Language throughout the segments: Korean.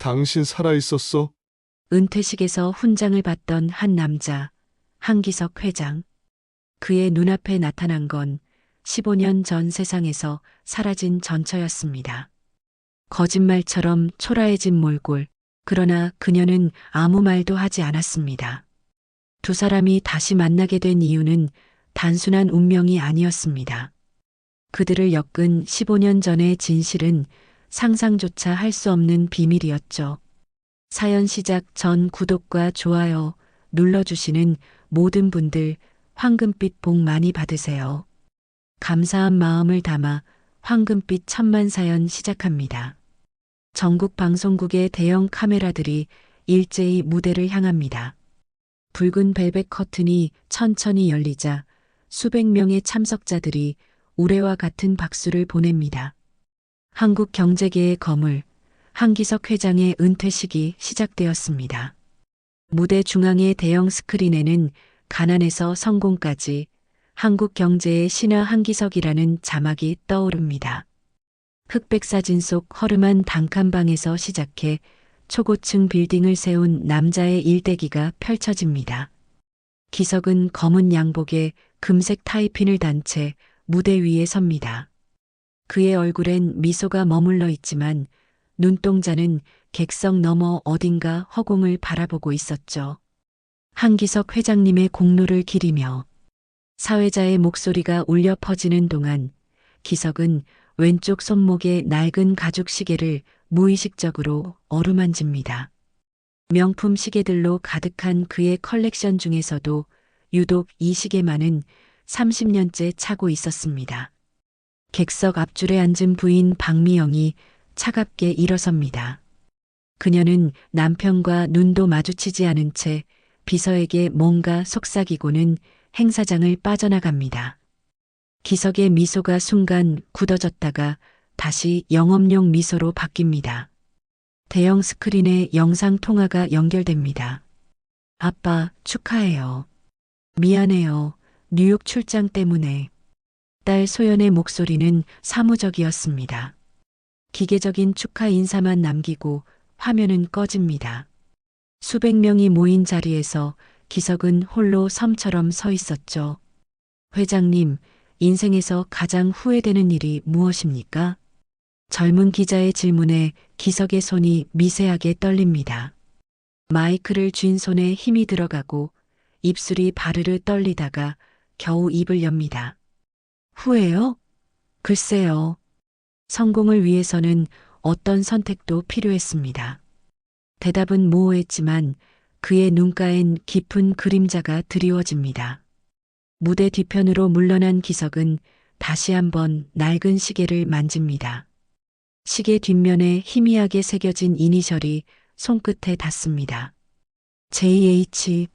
당신 살아있었어? 은퇴식에서 훈장을 받던 한 남자, 한기석 회장. 그의 눈앞에 나타난 건 15년 전 세상에서 사라진 전처였습니다. 거짓말처럼 초라해진 몰골. 그러나 그녀는 아무 말도 하지 않았습니다. 두 사람이 다시 만나게 된 이유는 단순한 운명이 아니었습니다. 그들을 엮은 15년 전의 진실은 상상조차 할 수 없는 비밀이었죠. 사연 시작 전 구독과 좋아요 눌러주시는 모든 분들 황금빛 복 많이 받으세요. 감사한 마음을 담아 황금빛 천만 사연 시작합니다. 전국 방송국의 대형 카메라들이 일제히 무대를 향합니다. 붉은 벨벳 커튼이 천천히 열리자 수백 명의 참석자들이 우레와 같은 박수를 보냅니다. 한국 경제계의 거물, 한기석 회장의 은퇴식이 시작되었습니다. 무대 중앙의 대형 스크린에는 가난에서 성공까지 한국 경제의 신화 한기석이라는 자막이 떠오릅니다. 흑백 사진 속 허름한 단칸방에서 시작해 초고층 빌딩을 세운 남자의 일대기가 펼쳐집니다. 기석은 검은 양복에 금색 타이핀을 단 채 무대 위에 섭니다. 그의 얼굴엔 미소가 머물러 있지만 눈동자는 객석 너머 어딘가 허공을 바라보고 있었죠. 한기석 회장님의 공로를 기리며 사회자의 목소리가 울려 퍼지는 동안 기석은 왼쪽 손목에 낡은 가죽 시계를 무의식적으로 어루만집니다. 명품 시계들로 가득한 그의 컬렉션 중에서도 유독 이 시계만은 30년째 차고 있었습니다. 객석 앞줄에 앉은 부인 박미영이 차갑게 일어섭니다. 그녀는 남편과 눈도 마주치지 않은 채 비서에게 뭔가 속삭이고는 행사장을 빠져나갑니다. 기석의 미소가 순간 굳어졌다가 다시 영업용 미소로 바뀝니다. 대형 스크린에 영상 통화가 연결됩니다. 아빠, 축하해요. 미안해요. 뉴욕 출장 때문에. 딸 소연의 목소리는 사무적이었습니다. 기계적인 축하 인사만 남기고 화면은 꺼집니다. 수백 명이 모인 자리에서 기석은 홀로 섬처럼 서 있었죠. 회장님, 인생에서 가장 후회되는 일이 무엇입니까? 젊은 기자의 질문에 기석의 손이 미세하게 떨립니다. 마이크를 쥔 손에 힘이 들어가고 입술이 바르르 떨리다가 겨우 입을 엽니다. 후회요? 글쎄요. 성공을 위해서는 어떤 선택도 필요했습니다. 대답은 모호했지만 그의 눈가엔 깊은 그림자가 드리워집니다. 무대 뒤편으로 물러난 기석은 다시 한번 낡은 시계를 만집니다. 시계 뒷면에 희미하게 새겨진 이니셜이 손끝에 닿습니다. JH.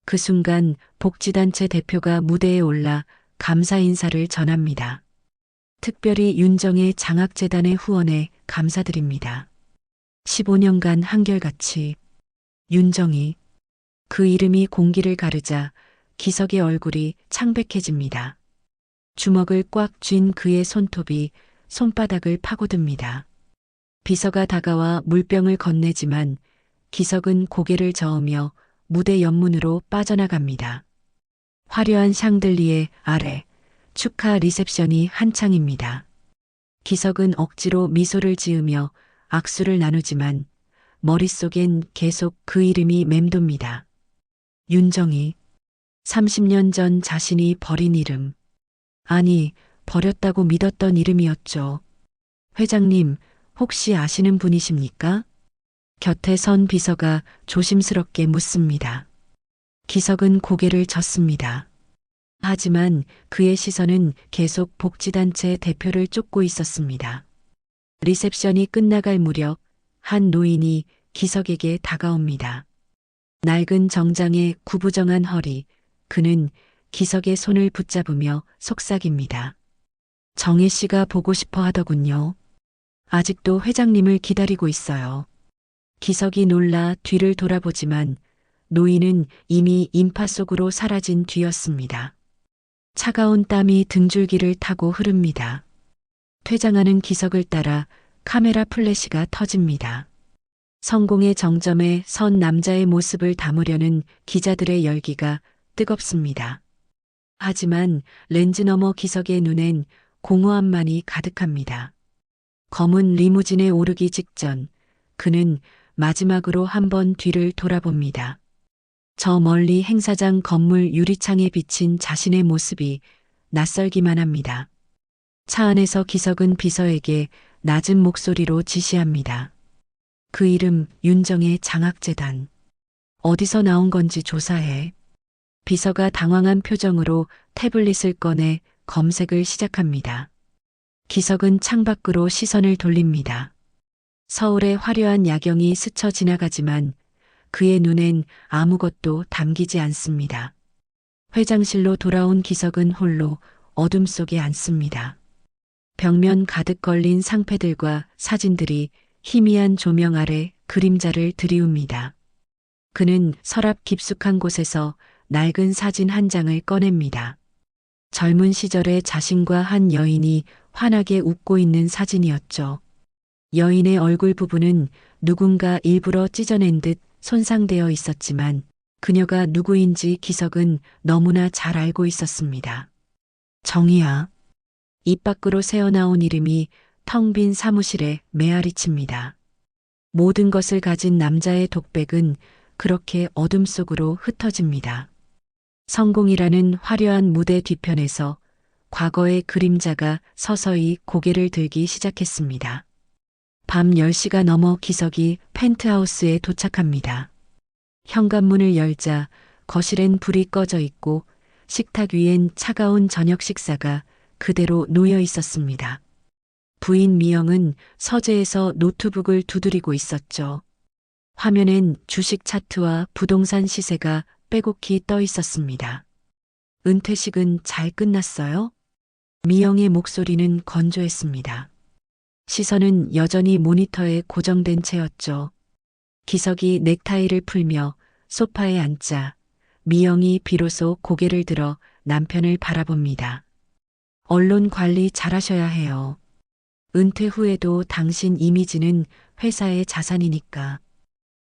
그 순간 복지단체 대표가 무대에 올라 감사 인사를 전합니다. 특별히 윤정의 장학재단의 후원에 감사드립니다. 15년간 한결같이. 윤정이. 그 이름이 공기를 가르자 기석의 얼굴이 창백해집니다. 주먹을 꽉 쥔 그의 손톱이 손바닥을 파고듭니다. 비서가 다가와 물병을 건네지만 기석은 고개를 저으며 무대 옆문으로 빠져나갑니다. 화려한 샹들리에 아래 축하 리셉션이 한창입니다. 기석은 억지로 미소를 지으며 악수를 나누지만 머릿속엔 계속 그 이름이 맴돕니다. 윤정이. 30년 전 자신이 버린 이름. 아니, 버렸다고 믿었던 이름이었죠. 회장님, 혹시 아시는 분이십니까? 곁에 선 비서가 조심스럽게 묻습니다. 기석은 고개를 젓습니다. 하지만 그의 시선은 계속 복지단체 대표를 쫓고 있었습니다. 리셉션이 끝나갈 무렵 한 노인이 기석에게 다가옵니다. 낡은 정장에 구부정한 허리, 그는 기석의 손을 붙잡으며 속삭입니다. 정혜 씨가 보고 싶어 하더군요. 아직도 회장님을 기다리고 있어요. 기석이 놀라 뒤를 돌아보지만 노인은 이미 인파 속으로 사라진 뒤였습니다. 차가운 땀이 등줄기를 타고 흐릅니다. 퇴장하는 기석을 따라 카메라 플래시가 터집니다. 성공의 정점에 선 남자의 모습을 담으려는 기자들의 열기가 뜨겁습니다. 하지만 렌즈 너머 기석의 눈엔 공허함만이 가득합니다. 검은 리무진에 오르기 직전 그는 마지막으로 한 번 뒤를 돌아봅니다. 저 멀리 행사장 건물 유리창에 비친 자신의 모습이 낯설기만 합니다. 차 안에서 기석은 비서에게 낮은 목소리로 지시합니다. 그 이름 윤정의 장학재단. 어디서 나온 건지 조사해. 비서가 당황한 표정으로 태블릿을 꺼내 검색을 시작합니다. 기석은 창밖으로 시선을 돌립니다. 서울의 화려한 야경이 스쳐 지나가지만 그의 눈엔 아무것도 담기지 않습니다. 회장실로 돌아온 기석은 홀로 어둠 속에 앉습니다. 벽면 가득 걸린 상패들과 사진들이 희미한 조명 아래 그림자를 드리웁니다. 그는 서랍 깊숙한 곳에서 낡은 사진 한 장을 꺼냅니다. 젊은 시절의 자신과 한 여인이 환하게 웃고 있는 사진이었죠. 여인의 얼굴 부분은 누군가 일부러 찢어낸 듯 손상되어 있었지만 그녀가 누구인지 기석은 너무나 잘 알고 있었습니다. 정희야. 입 밖으로 새어나온 이름이 텅 빈 사무실에 메아리칩니다. 모든 것을 가진 남자의 독백은 그렇게 어둠 속으로 흩어집니다. 성공이라는 화려한 무대 뒤편에서 과거의 그림자가 서서히 고개를 들기 시작했습니다. 밤 10시가 넘어 기석이 펜트하우스에 도착합니다. 현관문을 열자 거실엔 불이 꺼져 있고 식탁 위엔 차가운 저녁 식사가 그대로 놓여 있었습니다. 부인 미영은 서재에서 노트북을 두드리고 있었죠. 화면엔 주식 차트와 부동산 시세가 빼곡히 떠 있었습니다. 은퇴식은 잘 끝났어요? 미영의 목소리는 건조했습니다. 시선은 여전히 모니터에 고정된 채였죠. 기석이 넥타이를 풀며 소파에 앉자 미영이 비로소 고개를 들어 남편을 바라봅니다. 언론 관리 잘하셔야 해요. 은퇴 후에도 당신 이미지는 회사의 자산이니까.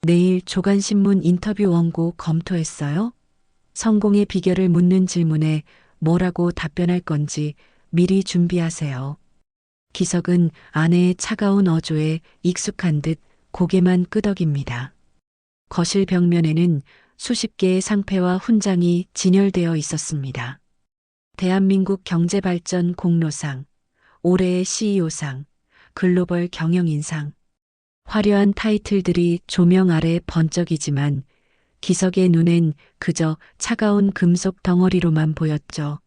내일 조간신문 인터뷰 원고 검토했어요? 성공의 비결을 묻는 질문에 뭐라고 답변할 건지 미리 준비하세요. 기석은 아내의 차가운 어조에 익숙한 듯 고개만 끄덕입니다. 거실 벽면에는 수십 개의 상패와 훈장이 진열되어 있었습니다. 대한민국 경제발전 공로상, 올해의 CEO상, 글로벌 경영인상. 화려한 타이틀들이 조명 아래 번쩍이지만 기석의 눈엔 그저 차가운 금속 덩어리로만 보였죠.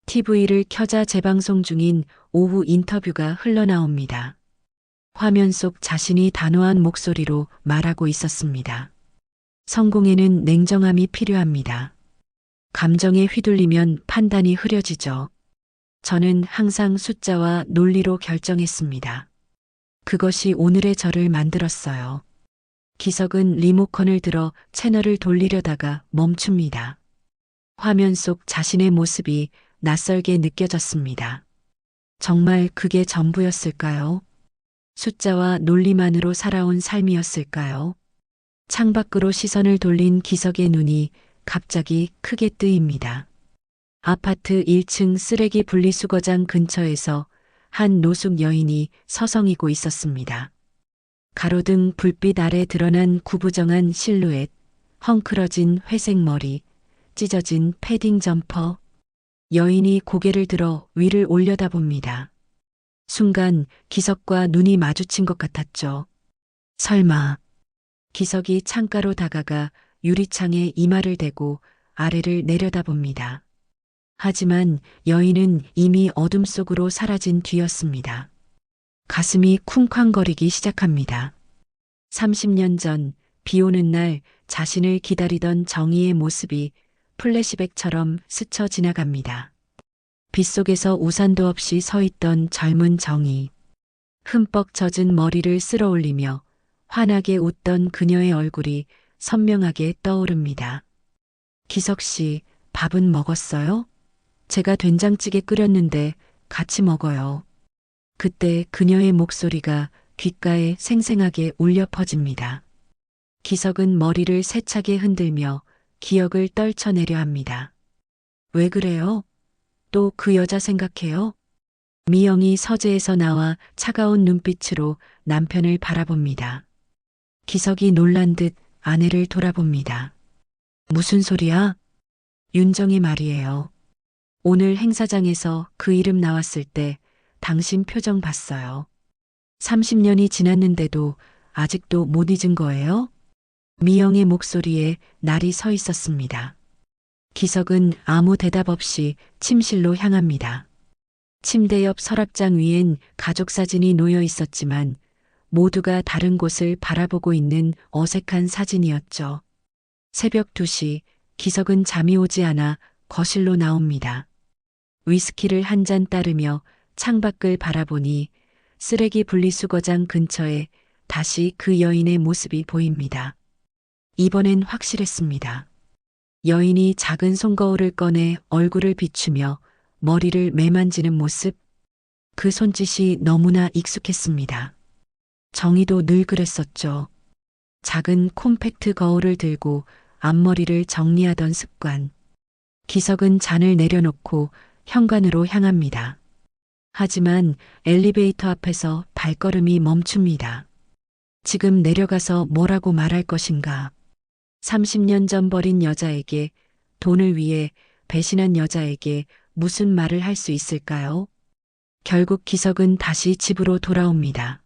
TV를 켜자 재방송 중인 오후 인터뷰가 흘러나옵니다. 화면 속 자신이 단호한 목소리로 말하고 있었습니다. 성공에는 냉정함이 필요합니다. 감정에 휘둘리면 판단이 흐려지죠. 저는 항상 숫자와 논리로 결정했습니다. 그것이 오늘의 저를 만들었어요. 기석은 리모컨을 들어 채널을 돌리려다가 멈춥니다. 화면 속 자신의 모습이 낯설게 느껴졌습니다. 정말 그게 전부였을까요? 숫자와 논리만으로 살아온 삶이었을까요? 창밖으로 시선을 돌린 기석의 눈이 갑자기 크게 뜨입니다. 아파트 1층 쓰레기 분리수거장 근처에서 한 노숙 여인이 서성이고 있었습니다. 가로등 불빛 아래 드러난 구부정한 실루엣, 헝클어진 회색 머리, 찢어진 패딩 점퍼. 여인이 고개를 들어 위를 올려다봅니다. 순간 기석과 눈이 마주친 것 같았죠. 설마. 기석이 창가로 다가가 유리창에 이마를 대고 아래를 내려다봅니다. 하지만 여인은 이미 어둠 속으로 사라진 뒤였습니다. 가슴이 쿵쾅거리기 시작합니다. 30년 전 비 오는 날 자신을 기다리던 정희의 모습이 플래시백처럼 스쳐 지나갑니다. 빗속에서 우산도 없이 서 있던 젊은 정희. 흠뻑 젖은 머리를 쓸어 올리며 환하게 웃던 그녀의 얼굴이 선명하게 떠오릅니다. 기석 씨, 밥은 먹었어요? 제가 된장찌개 끓였는데 같이 먹어요. 그때 그녀의 목소리가 귓가에 생생하게 울려 퍼집니다. 기석은 머리를 세차게 흔들며 기억을 떨쳐내려 합니다. 왜 그래요? 또 그 여자 생각해요? 미영이 서재에서 나와 차가운 눈빛으로 남편을 바라봅니다. 기석이 놀란 듯 아내를 돌아봅니다. 무슨 소리야? 윤정이 말이에요. 오늘 행사장에서 그 이름 나왔을 때 당신 표정 봤어요. 30년이 지났는데도 아직도 못 잊은 거예요? 미영의 목소리에 날이 서 있었습니다. 기석은 아무 대답 없이 침실로 향합니다. 침대 옆 서랍장 위엔 가족 사진이 놓여 있었지만 모두가 다른 곳을 바라보고 있는 어색한 사진이었죠. 새벽 2시 기석은 잠이 오지 않아 거실로 나옵니다. 위스키를 한 잔 따르며 창밖을 바라보니 쓰레기 분리수거장 근처에 다시 그 여인의 모습이 보입니다. 이번엔 확실했습니다. 여인이 작은 손거울을 꺼내 얼굴을 비추며 머리를 매만지는 모습, 그 손짓이 너무나 익숙했습니다. 정희도 늘 그랬었죠. 작은 콤팩트 거울을 들고 앞머리를 정리하던 습관. 기석은 잔을 내려놓고 현관으로 향합니다. 하지만 엘리베이터 앞에서 발걸음이 멈춥니다. 지금 내려가서 뭐라고 말할 것인가? 30년 전 버린 여자에게, 돈을 위해 배신한 여자에게 무슨 말을 할 수 있을까요? 결국 기석은 다시 집으로 돌아옵니다.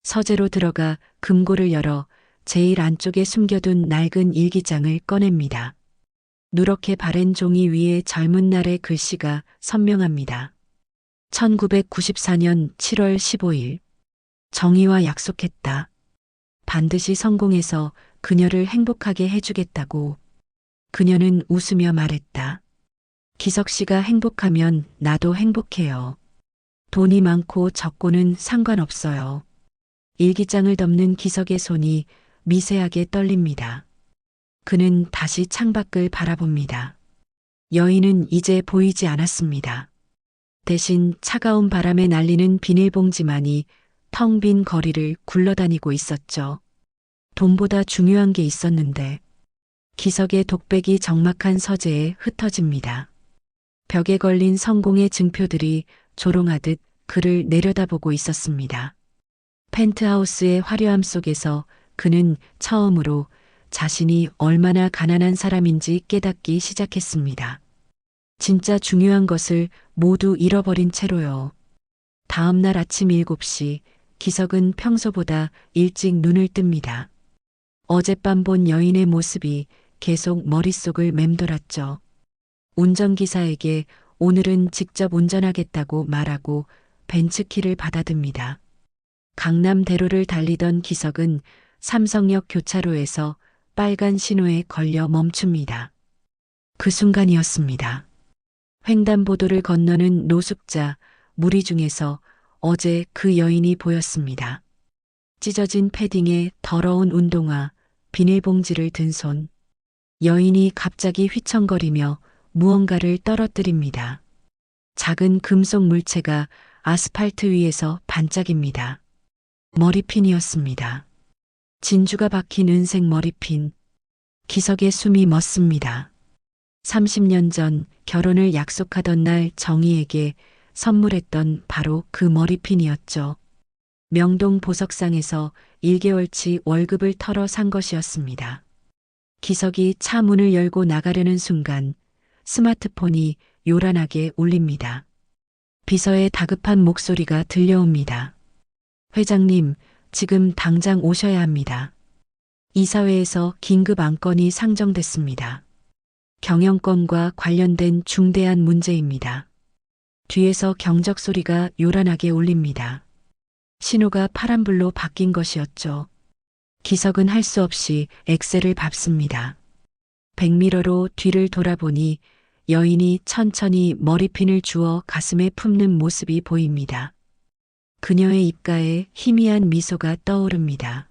서재로 들어가 금고를 열어 제일 안쪽에 숨겨둔 낡은 일기장을 꺼냅니다. 누렇게 바랜 종이 위에 젊은 날의 글씨가 선명합니다. 1994년 7월 15일. 정희와 약속했다. 반드시 성공해서 그녀를 행복하게 해주겠다고. 그녀는 웃으며 말했다. 기석 씨가 행복하면 나도 행복해요. 돈이 많고 적고는 상관없어요. 일기장을 덮는 기석의 손이 미세하게 떨립니다. 그는 다시 창밖을 바라봅니다. 여인은 이제 보이지 않았습니다. 대신 차가운 바람에 날리는 비닐봉지만이 텅 빈 거리를 굴러다니고 있었죠. 돈보다 중요한 게 있었는데. 기석의 독백이 적막한 서재에 흩어집니다. 벽에 걸린 성공의 증표들이 조롱하듯 그를 내려다보고 있었습니다. 펜트하우스의 화려함 속에서 그는 처음으로 자신이 얼마나 가난한 사람인지 깨닫기 시작했습니다. 진짜 중요한 것을 모두 잃어버린 채로요. 다음 날 아침 7시 기석은 평소보다 일찍 눈을 뜹니다. 어젯밤 본 여인의 모습이 계속 머릿속을 맴돌았죠. 운전기사에게 오늘은 직접 운전하겠다고 말하고 벤츠키를 받아듭니다. 강남대로를 달리던 기석은 삼성역 교차로에서 빨간 신호에 걸려 멈춥니다. 그 순간이었습니다. 횡단보도를 건너는 노숙자, 무리 중에서 어제 그 여인이 보였습니다. 찢어진 패딩에 더러운 운동화, 비닐봉지를 든 손. 여인이 갑자기 휘청거리며 무언가를 떨어뜨립니다. 작은 금속 물체가 아스팔트 위에서 반짝입니다. 머리핀이었습니다. 진주가 박힌 은색 머리핀. 기석의 숨이 멎습니다. 30년 전 결혼을 약속하던 날 정희에게 선물했던 바로 그 머리핀이었죠. 명동 보석상에서 1개월치 월급을 털어 산 것이었습니다. 기석이 차 문을 열고 나가려는 순간 스마트폰이 요란하게 울립니다. 비서의 다급한 목소리가 들려옵니다. 회장님, 지금 당장 오셔야 합니다. 이사회에서 긴급 안건이 상정됐습니다. 경영권과 관련된 중대한 문제입니다. 뒤에서 경적 소리가 요란하게 울립니다. 신호가 파란불로 바뀐 것이었죠. 기석은 할 수 없이 엑셀을 밟습니다. 백미러로 뒤를 돌아보니 여인이 천천히 머리핀을 주워 가슴에 품는 모습이 보입니다. 그녀의 입가에 희미한 미소가 떠오릅니다.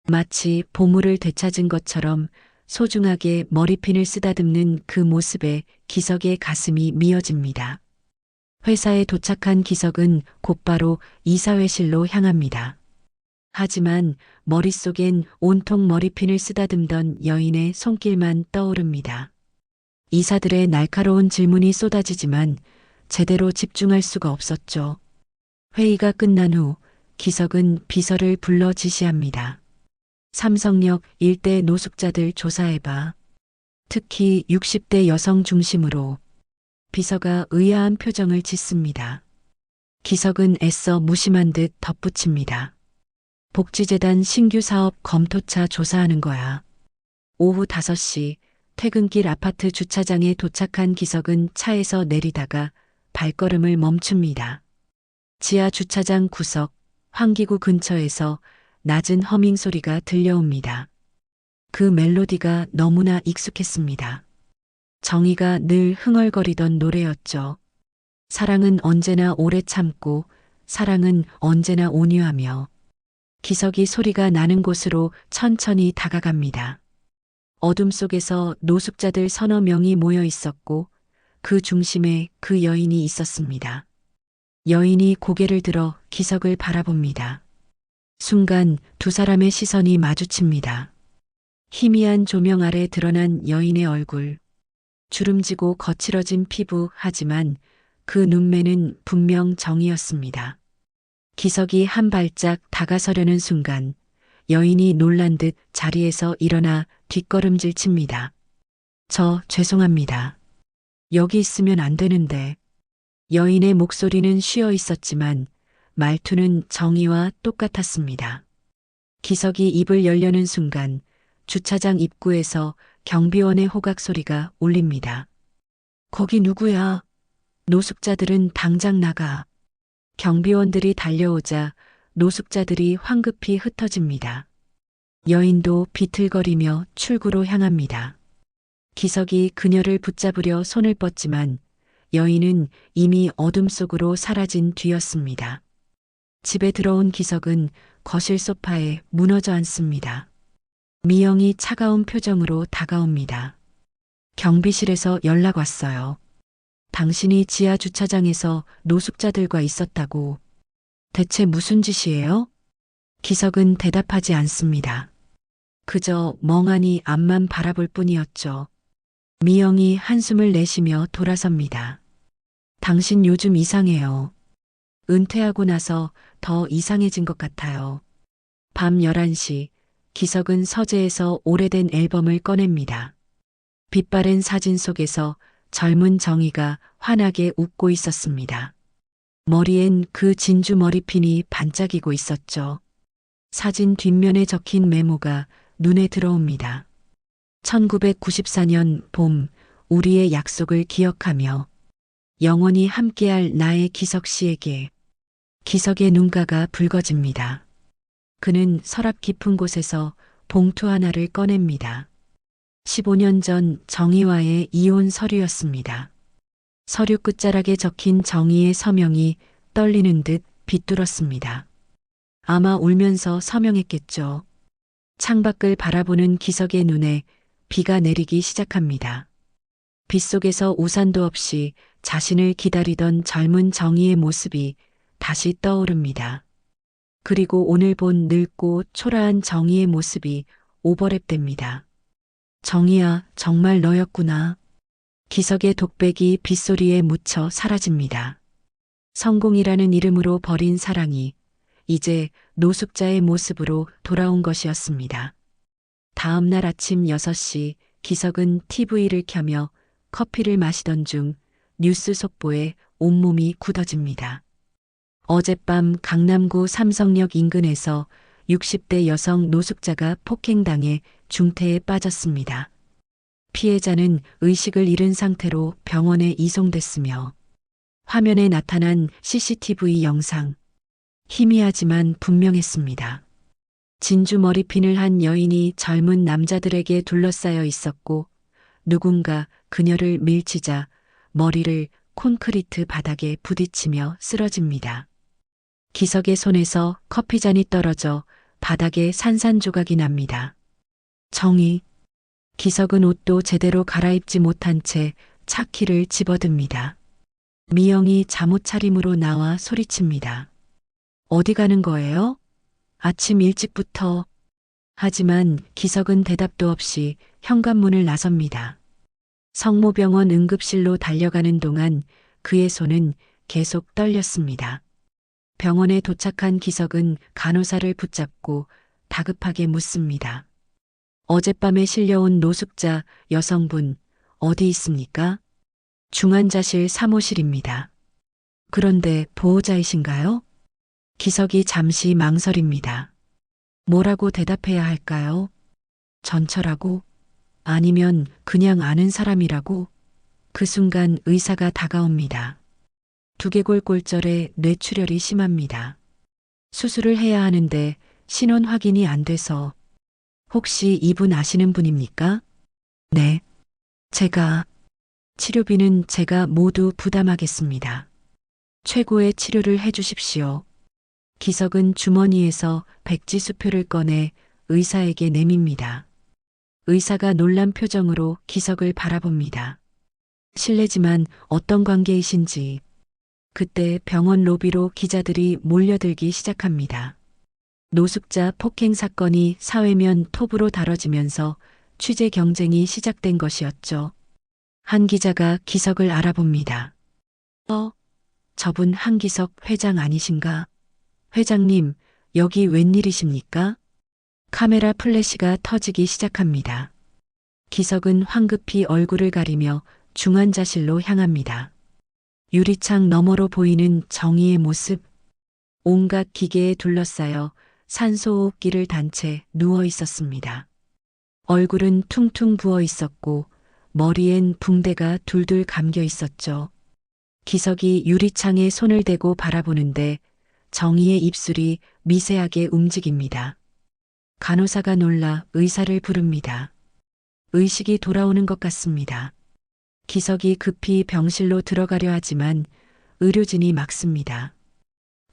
마치 보물을 되찾은 것처럼 소중하게 머리핀을 쓰다듬는 그 모습에 기석의 가슴이 미어집니다. 회사에 도착한 기석은 곧바로 이사회실로 향합니다. 하지만 머릿속엔 온통 머리핀을 쓰다듬던 여인의 손길만 떠오릅니다. 이사들의 날카로운 질문이 쏟아지지만 제대로 집중할 수가 없었죠. 회의가 끝난 후 기석은 비서를 불러 지시합니다. 삼성역 일대 노숙자들 조사해봐. 특히 60대 여성 중심으로. 비서가 의아한 표정을 짓습니다. 기석은 애써 무심한 듯 덧붙입니다. 복지재단 신규 사업 검토차 조사하는 거야. 오후 5시 퇴근길 아파트 주차장에 도착한 기석은 차에서 내리다가 발걸음을 멈춥니다. 지하 주차장 구석 환기구 근처에서 낮은 허밍 소리가 들려옵니다. 그 멜로디가 너무나 익숙했습니다. 정희가 늘 흥얼거리던 노래였죠. 사랑은 언제나 오래 참고 사랑은 언제나 온유하며. 기석이 소리가 나는 곳으로 천천히 다가갑니다. 어둠 속에서 노숙자들 서너 명이 모여 있었고 그 중심에 그 여인이 있었습니다. 여인이 고개를 들어 기석을 바라봅니다. 순간 두 사람의 시선이 마주칩니다. 희미한 조명 아래 드러난 여인의 얼굴. 주름지고 거칠어진 피부 하지만 그 눈매는 분명 정이었습니다. 기석이 한 발짝 다가서려는 순간 여인이 놀란 듯 자리에서 일어나 뒷걸음질 칩니다. 저 죄송합니다. 여기 있으면 안 되는데. 여인의 목소리는 쉬어 있었지만 말투는 정의와 똑같았습니다. 기석이 입을 열려는 순간 주차장 입구에서 경비원의 호각 소리가 울립니다. 거기 누구야? 노숙자들은 당장 나가. 경비원들이 달려오자 노숙자들이 황급히 흩어집니다. 여인도 비틀거리며 출구로 향합니다. 기석이 그녀를 붙잡으려 손을 뻗지만 여인은 이미 어둠 속으로 사라진 뒤였습니다. 집에 들어온 기석은 거실 소파에 무너져 앉습니다. 미영이 차가운 표정으로 다가옵니다. 경비실에서 연락 왔어요. 당신이 지하 주차장에서 노숙자들과 있었다고. 대체 무슨 짓이에요? 기석은 대답하지 않습니다. 그저 멍하니 앞만 바라볼 뿐이었죠. 미영이 한숨을 내쉬며 돌아섭니다. 당신 요즘 이상해요. 은퇴하고 나서 더 이상해진 것 같아요. 밤 11시 기석은 서재에서 오래된 앨범을 꺼냅니다. 빛바랜 사진 속에서 젊은 정희가 환하게 웃고 있었습니다. 머리엔 그 진주 머리핀이 반짝이고 있었죠. 사진 뒷면에 적힌 메모가 눈에 들어옵니다. 1994년 봄, 우리의 약속을 기억하며 영원히 함께할 나의 기석 씨에게. 기석의 눈가가 붉어집니다. 그는 서랍 깊은 곳에서 봉투 하나를 꺼냅니다. 15년 전 정희와의 이혼 서류였습니다. 서류 끝자락에 적힌 정희의 서명이 떨리는 듯 비뚤었습니다. 아마 울면서 서명했겠죠. 창밖을 바라보는 기석의 눈에 비가 내리기 시작합니다. 빗속에서 우산도 없이 자신을 기다리던 젊은 정희의 모습이 다시 떠오릅니다. 그리고 오늘 본 늙고 초라한 정희의 모습이 오버랩됩니다. 정희야, 정말 너였구나. 기석의 독백이 빗소리에 묻혀 사라집니다. 성공이라는 이름으로 버린 사랑이 이제 노숙자의 모습으로 돌아온 것이었습니다. 다음 날 아침 6시 기석은 TV를 켜며 커피를 마시던 중 뉴스 속보에 온몸이 굳어집니다. 어젯밤 강남구 삼성역 인근에서 60대 여성 노숙자가 폭행당해 중태에 빠졌습니다. 피해자는 의식을 잃은 상태로 병원에 이송됐으며 화면에 나타난 CCTV 영상, 희미하지만 분명했습니다. 진주 머리핀을 한 여인이 젊은 남자들에게 둘러싸여 있었고 누군가 그녀를 밀치자 머리를 콘크리트 바닥에 부딪히며 쓰러집니다. 기석의 손에서 커피잔이 떨어져 바닥에 산산조각이 납니다. 정희. 기석은 옷도 제대로 갈아입지 못한 채 차키를 집어듭니다. 미영이 잠옷 차림으로 나와 소리칩니다. 어디 가는 거예요? 아침 일찍부터. 하지만 기석은 대답도 없이 현관문을 나섭니다. 성모병원 응급실로 달려가는 동안 그의 손은 계속 떨렸습니다. 병원에 도착한 기석은 간호사를 붙잡고 다급하게 묻습니다. 어젯밤에 실려온 노숙자 여성분 어디 있습니까? 중환자실 사무실입니다. 그런데 보호자이신가요? 기석이 잠시 망설입니다. 뭐라고 대답해야 할까요? 전처라고? 아니면 그냥 아는 사람이라고? 그 순간 의사가 다가옵니다. 두개골 골절에 뇌출혈이 심합니다. 수술을 해야 하는데 신원 확인이 안 돼서. 혹시 이분 아시는 분입니까? 네. 치료비는 제가 모두 부담하겠습니다. 최고의 치료를 해주십시오. 기석은 주머니에서 백지수표를 꺼내 의사에게 내밉니다. 의사가 놀란 표정으로 기석을 바라봅니다. 실례지만 어떤 관계이신지. 그때 병원 로비로 기자들이 몰려들기 시작합니다. 노숙자 폭행 사건이 사회면 톱으로 다뤄지면서 취재 경쟁이 시작된 것이었죠. 한 기자가 기석을 알아봅니다. 저분 한기석 회장 아니신가? 회장님, 여기 웬일이십니까? 카메라 플래시가 터지기 시작합니다. 기석은 황급히 얼굴을 가리며 중환자실로 향합니다. 유리창 너머로 보이는 정의의 모습. 온갖 기계에 둘러싸여 산소호흡기를 단 채 누워 있었습니다. 얼굴은 퉁퉁 부어 있었고 머리엔 붕대가 둘둘 감겨 있었죠. 기석이 유리창에 손을 대고 바라보는데 정의의 입술이 미세하게 움직입니다. 간호사가 놀라 의사를 부릅니다. 의식이 돌아오는 것 같습니다. 기석이 급히 병실로 들어가려 하지만 의료진이 막습니다.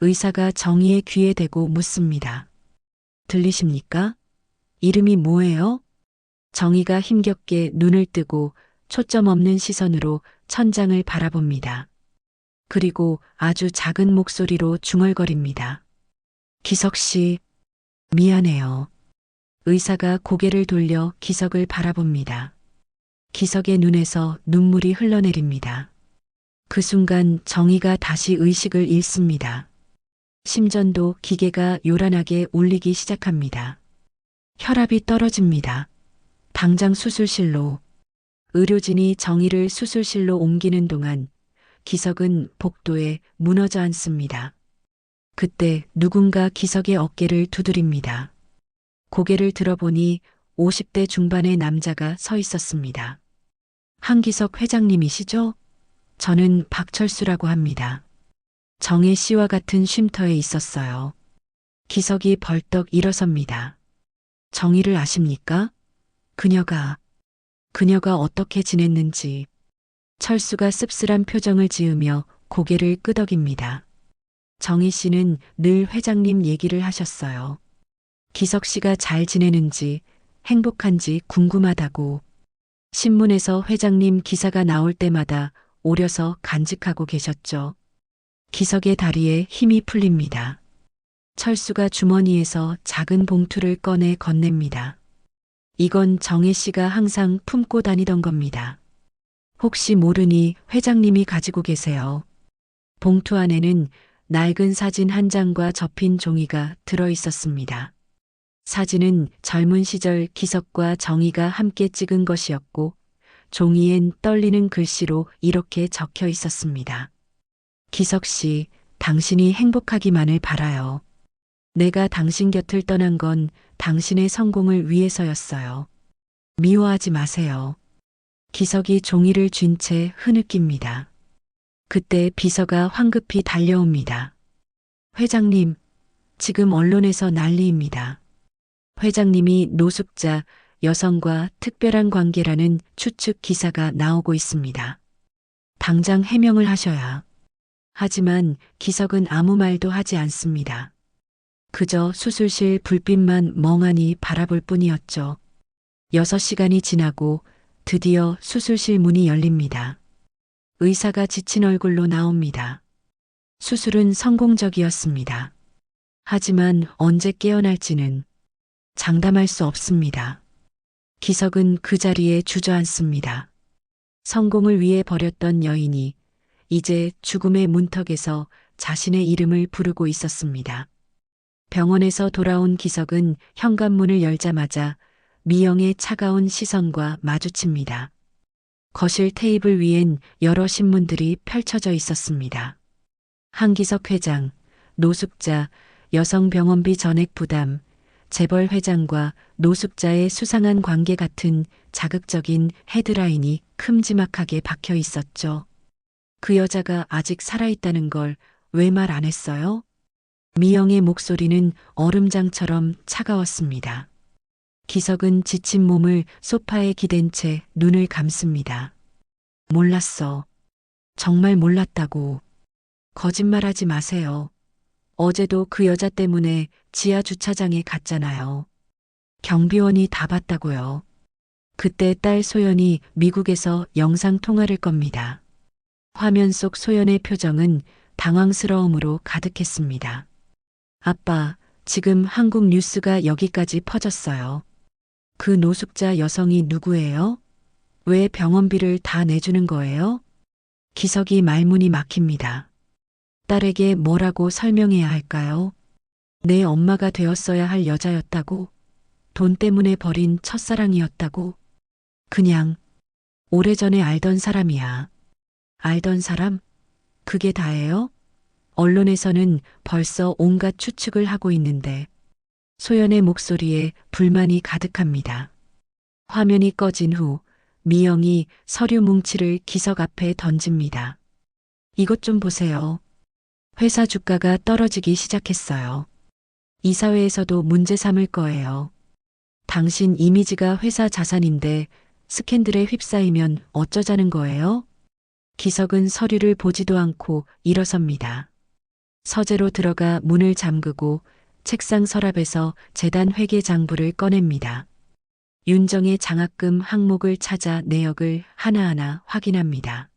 의사가 정의의 귀에 대고 묻습니다. 들리십니까? 이름이 뭐예요? 정의가 힘겹게 눈을 뜨고 초점 없는 시선으로 천장을 바라봅니다. 그리고 아주 작은 목소리로 중얼거립니다. 기석 씨, 미안해요. 의사가 고개를 돌려 기석을 바라봅니다. 기석의 눈에서 눈물이 흘러내립니다. 그 순간 정의가 다시 의식을 잃습니다. 심전도 기계가 요란하게 울리기 시작합니다. 혈압이 떨어집니다. 당장 수술실로. 의료진이 정의를 수술실로 옮기는 동안 기석은 복도에 무너져 앉습니다. 그때 누군가 기석의 어깨를 두드립니다. 고개를 들어보니 50대 중반의 남자가 서 있었습니다. 한기석 회장님이시죠? 저는 박철수라고 합니다. 정혜 씨와 같은 쉼터에 있었어요. 기석이 벌떡 일어섭니다. 정의를 아십니까? 그녀가 어떻게 지냈는지. 철수가 씁쓸한 표정을 지으며 고개를 끄덕입니다. 정희 씨는 늘 회장님 얘기를 하셨어요. 기석 씨가 잘 지내는지, 행복한지 궁금하다고. 신문에서 회장님 기사가 나올 때마다 오려서 간직하고 계셨죠. 기석의 다리에 힘이 풀립니다. 철수가 주머니에서 작은 봉투를 꺼내 건넵니다. 이건 정혜 씨가 항상 품고 다니던 겁니다. 혹시 모르니 회장님이 가지고 계세요. 봉투 안에는 낡은 사진 한 장과 접힌 종이가 들어 있었습니다. 사진은 젊은 시절 기석과 정의가 함께 찍은 것이었고 종이엔 떨리는 글씨로 이렇게 적혀 있었습니다. 기석 씨, 당신이 행복하기만을 바라요. 내가 당신 곁을 떠난 건 당신의 성공을 위해서였어요. 미워하지 마세요. 기석이 종이를 쥔 채 흐느낍니다. 그때 비서가 황급히 달려옵니다. 회장님, 지금 언론에서 난리입니다. 회장님이 노숙자 여성과 특별한 관계라는 추측 기사가 나오고 있습니다. 당장 해명을 하셔야. 하지만 기석은 아무 말도 하지 않습니다. 그저 수술실 불빛만 멍하니 바라볼 뿐이었죠. 6시간이 지나고 드디어 수술실 문이 열립니다. 의사가 지친 얼굴로 나옵니다. 수술은 성공적이었습니다. 하지만 언제 깨어날지는 장담할 수 없습니다. 기석은 그 자리에 주저앉습니다. 성공을 위해 버렸던 여인이 이제 죽음의 문턱에서 자신의 이름을 부르고 있었습니다. 병원에서 돌아온 기석은 현관문을 열자마자 미영의 차가운 시선과 마주칩니다. 거실 테이블 위엔 여러 신문들이 펼쳐져 있었습니다. 한기석 회장, 노숙자, 여성병원비 전액 부담, 재벌 회장과 노숙자의 수상한 관계 같은 자극적인 헤드라인이 큼지막하게 박혀 있었죠. 그 여자가 아직 살아있다는 걸 왜 말 안 했어요? 미영의 목소리는 얼음장처럼 차가웠습니다. 기석은 지친 몸을 소파에 기댄 채 눈을 감습니다. 몰랐어. 정말 몰랐다고. 거짓말하지 마세요. 어제도 그 여자 때문에 지하 주차장에 갔잖아요. 경비원이 다 봤다고요. 그때 딸 소연이 미국에서 영상 통화를 겁니다. 화면 속 소연의 표정은 당황스러움으로 가득했습니다. 아빠, 지금 한국 뉴스가 여기까지 퍼졌어요. 그 노숙자 여성이 누구예요? 왜 병원비를 다 내주는 거예요? 기석이 말문이 막힙니다. 딸에게 뭐라고 설명해야 할까요? 내 엄마가 되었어야 할 여자였다고? 돈 때문에 버린 첫사랑이었다고? 그냥 오래전에 알던 사람이야. 알던 사람? 그게 다예요? 언론에서는 벌써 온갖 추측을 하고 있는데 소연의 목소리에 불만이 가득합니다. 화면이 꺼진 후 미영이 서류 뭉치를 기석 앞에 던집니다. 이것 좀 보세요. 회사 주가가 떨어지기 시작했어요. 이사회에서도 문제 삼을 거예요. 당신 이미지가 회사 자산인데 스캔들에 휩싸이면 어쩌자는 거예요? 기석은 서류를 보지도 않고 일어섭니다. 서재로 들어가 문을 잠그고 책상 서랍에서 재단 회계 장부를 꺼냅니다. 윤정의 장학금 항목을 찾아 내역을 하나하나 확인합니다.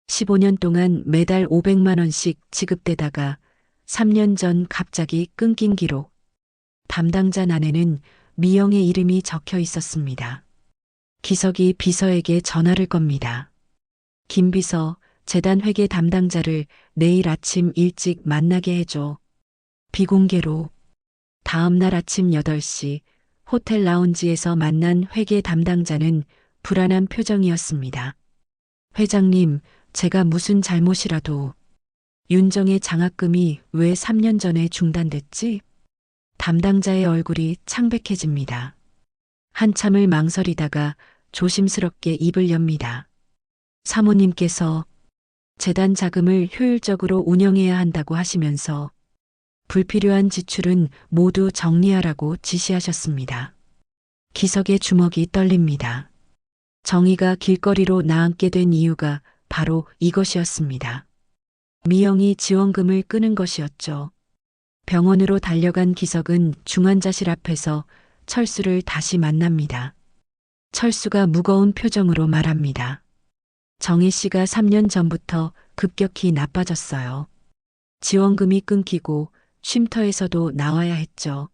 15년 동안 매달 500만 원씩 지급되다가 3년 전 갑자기 끊긴 기록. 담당자 난에는 미영의 이름이 적혀 있었습니다. 기석이 비서에게 전화를 겁니다. 김 비서, 재단 회계 담당자를 내일 아침 일찍 만나게 해줘. 비공개로. 다음 날 아침 8시 호텔 라운지에서 만난 회계 담당자는 불안한 표정이었습니다. 회장님, 제가 무슨 잘못이라도. 윤정의 장학금이 왜 3년 전에 중단됐지? 담당자의 얼굴이 창백해집니다. 한참을 망설이다가 조심스럽게 입을 엽니다. 사모님께서 재단 자금을 효율적으로 운영해야 한다고 하시면서 불필요한 지출은 모두 정리하라고 지시하셨습니다. 기석의 주먹이 떨립니다. 정의가 길거리로 나앉게 된 이유가 바로 이것이었습니다. 미영이 지원금을 끄는 것이었죠. 병원으로 달려간 기석은 중환자실 앞에서 철수를 다시 만납니다. 철수가 무거운 표정으로 말합니다. 정희 씨가 3년 전부터 급격히 나빠졌어요. 지원금이 끊기고 쉼터에서도 나와야 했죠.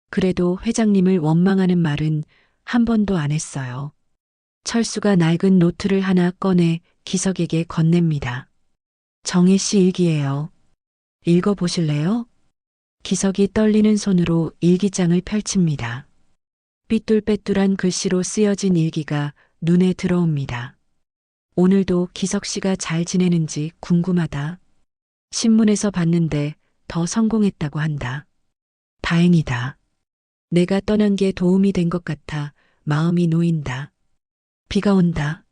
그래도 회장님을 원망하는 말은 한 번도 안 했어요. 철수가 낡은 노트를 하나 꺼내 기석에게 건넵니다. 정희 씨 일기예요. 읽어보실래요? 기석이 떨리는 손으로 일기장을 펼칩니다. 삐뚤빼뚤한 글씨로 쓰여진 일기가 눈에 들어옵니다. 오늘도 기석 씨가 잘 지내는지 궁금하다. 신문에서 봤는데 더 성공했다고 한다. 다행이다. 내가 떠난 게 도움이 된 것 같아 마음이 놓인다. 비가 온다.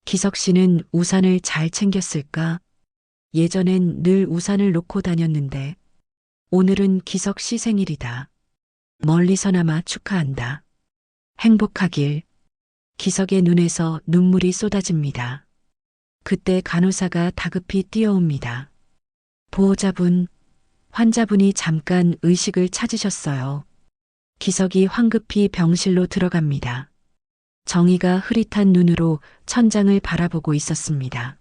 기석 씨는 우산을 잘 챙겼을까? 예전엔 늘 우산을 놓고 다녔는데 오늘은 기석 씨 생일이다. 멀리서나마 축하한다. 행복하길. 기석의 눈에서 눈물이 쏟아집니다. 그때 간호사가 다급히 뛰어옵니다. 보호자분, 환자분이 잠깐 의식을 찾으셨어요. 기석이 황급히 병실로 들어갑니다. 정희가 흐릿한 눈으로 천장을 바라보고 있었습니다.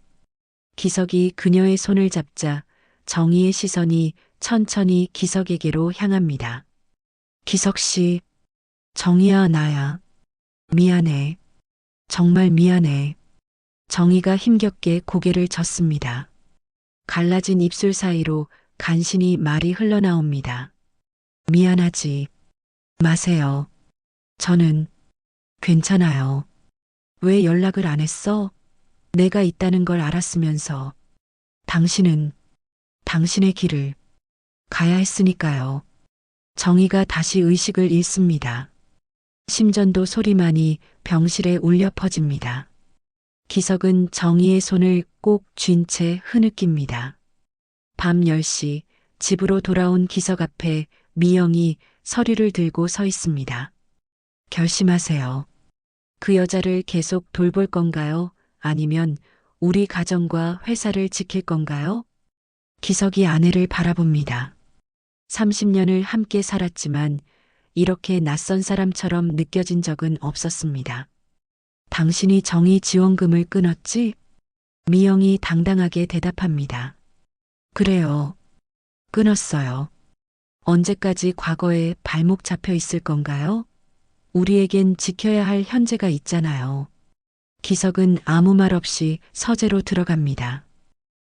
기석이 그녀의 손을 잡자 정희의 시선이 천천히 기석에게로 향합니다. 기석 씨, 정희야, 나야. 미안해. 정말 미안해. 정희가 힘겹게 고개를 젓습니다. 갈라진 입술 사이로 간신히 말이 흘러나옵니다. 미안하지 마세요. 저는 괜찮아요. 왜 연락을 안 했어? 내가 있다는 걸 알았으면서. 당신은 당신의 길을 가야 했으니까요. 정희가 다시 의식을 잃습니다. 심전도 소리만이 병실에 울려 퍼집니다. 기석은 정희의 손을 꼭 쥔 채 흐느낍니다. 밤 10시 집으로 돌아온 기석 앞에 미영이 서류를 들고 서 있습니다. 결심하세요. 그 여자를 계속 돌볼 건가요? 아니면 우리 가정과 회사를 지킬 건가요? 기석이 아내를 바라봅니다. 30년을 함께 살았지만 이렇게 낯선 사람처럼 느껴진 적은 없었습니다. 당신이 정의 지원금을 끊었지? 미영이 당당하게 대답합니다. 그래요. 끊었어요. 언제까지 과거에 발목 잡혀 있을 건가요? 우리에겐 지켜야 할 현재가 있잖아요. 기석은 아무 말 없이 서재로 들어갑니다.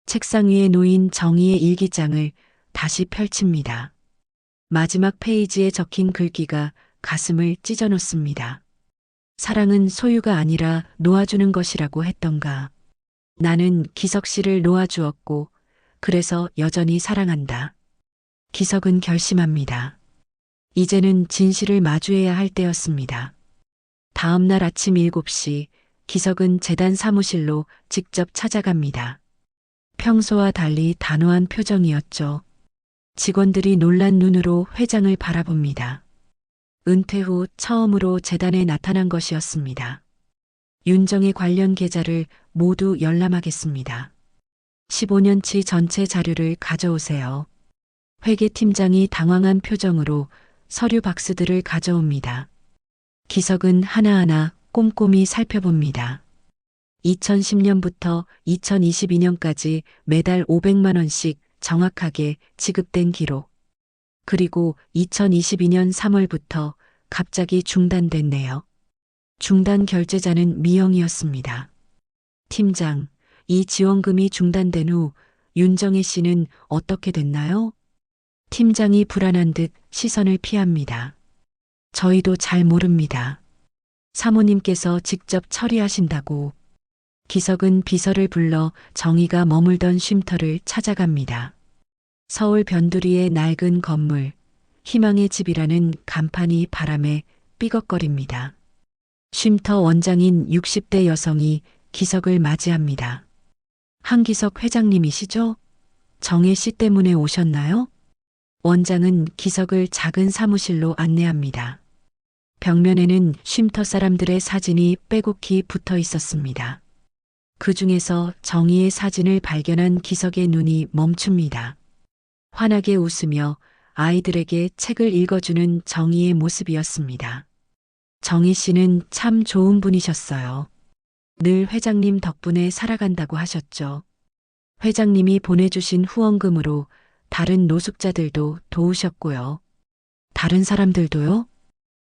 책상 위에 놓인 정희의 일기장을 다시 펼칩니다. 마지막 페이지에 적힌 글귀가 가슴을 찢어놓습니다. 사랑은 소유가 아니라 놓아주는 것이라고 했던가. 나는 기석 씨를 놓아주었고, 그래서 여전히 사랑한다. 기석은 결심합니다. 이제는 진실을 마주해야 할 때였습니다. 다음 날 아침 7시, 기석은 재단 사무실로 직접 찾아갑니다. 평소와 달리 단호한 표정이었죠. 직원들이 놀란 눈으로 회장을 바라봅니다. 은퇴 후 처음으로 재단에 나타난 것이었습니다. 윤정의 관련 계좌를 모두 열람하겠습니다. 15년치 전체 자료를 가져오세요. 회계팀장이 당황한 표정으로 서류 박스들을 가져옵니다. 기석은 하나하나 꼼꼼히 살펴봅니다. 2010년부터 2022년까지 매달 500만 원씩 정확하게 지급된 기록. 그리고 2022년 3월부터 갑자기 중단됐네요. 중단 결제자는 미영이었습니다. 팀장, 이 지원금이 중단된 후 윤정혜 씨는 어떻게 됐나요? 팀장이 불안한 듯 시선을 피합니다. 저희도 잘 모릅니다. 사모님께서 직접 처리하신다고. 기석은 비서를 불러 정희가 머물던 쉼터를 찾아갑니다. 서울 변두리의 낡은 건물, 희망의 집이라는 간판이 바람에 삐걱거립니다. 쉼터 원장인 60대 여성이 기석을 맞이합니다. 한기석 회장님이시죠? 정혜 씨 때문에 오셨나요? 원장은 기석을 작은 사무실로 안내합니다. 벽면에는 쉼터 사람들의 사진이 빼곡히 붙어 있었습니다. 그 중에서 정희의 사진을 발견한 기석의 눈이 멈춥니다. 환하게 웃으며 아이들에게 책을 읽어주는 정희의 모습이었습니다. 정희 씨는 참 좋은 분이셨어요. 늘 회장님 덕분에 살아간다고 하셨죠. 회장님이 보내주신 후원금으로 다른 노숙자들도 도우셨고요. 다른 사람들도요?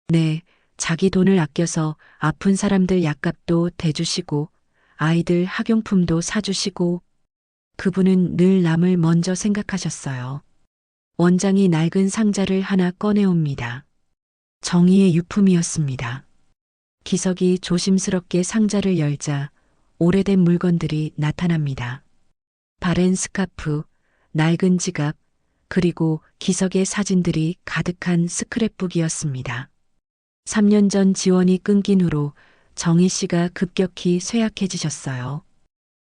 네, 자기 돈을 아껴서 아픈 사람들 약값도 대주시고 아이들 학용품도 사주시고 그분은 늘 남을 먼저 생각하셨어요. 원장이 낡은 상자를 하나 꺼내옵니다. 정희의 유품이었습니다. 기석이 조심스럽게 상자를 열자 오래된 물건들이 나타납니다. 바렌 스카프, 낡은 지갑, 그리고 기석의 사진들이 가득한 스크랩북이었습니다. 3년 전 지원이 끊긴 후로 정희 씨가 급격히 쇠약해지셨어요.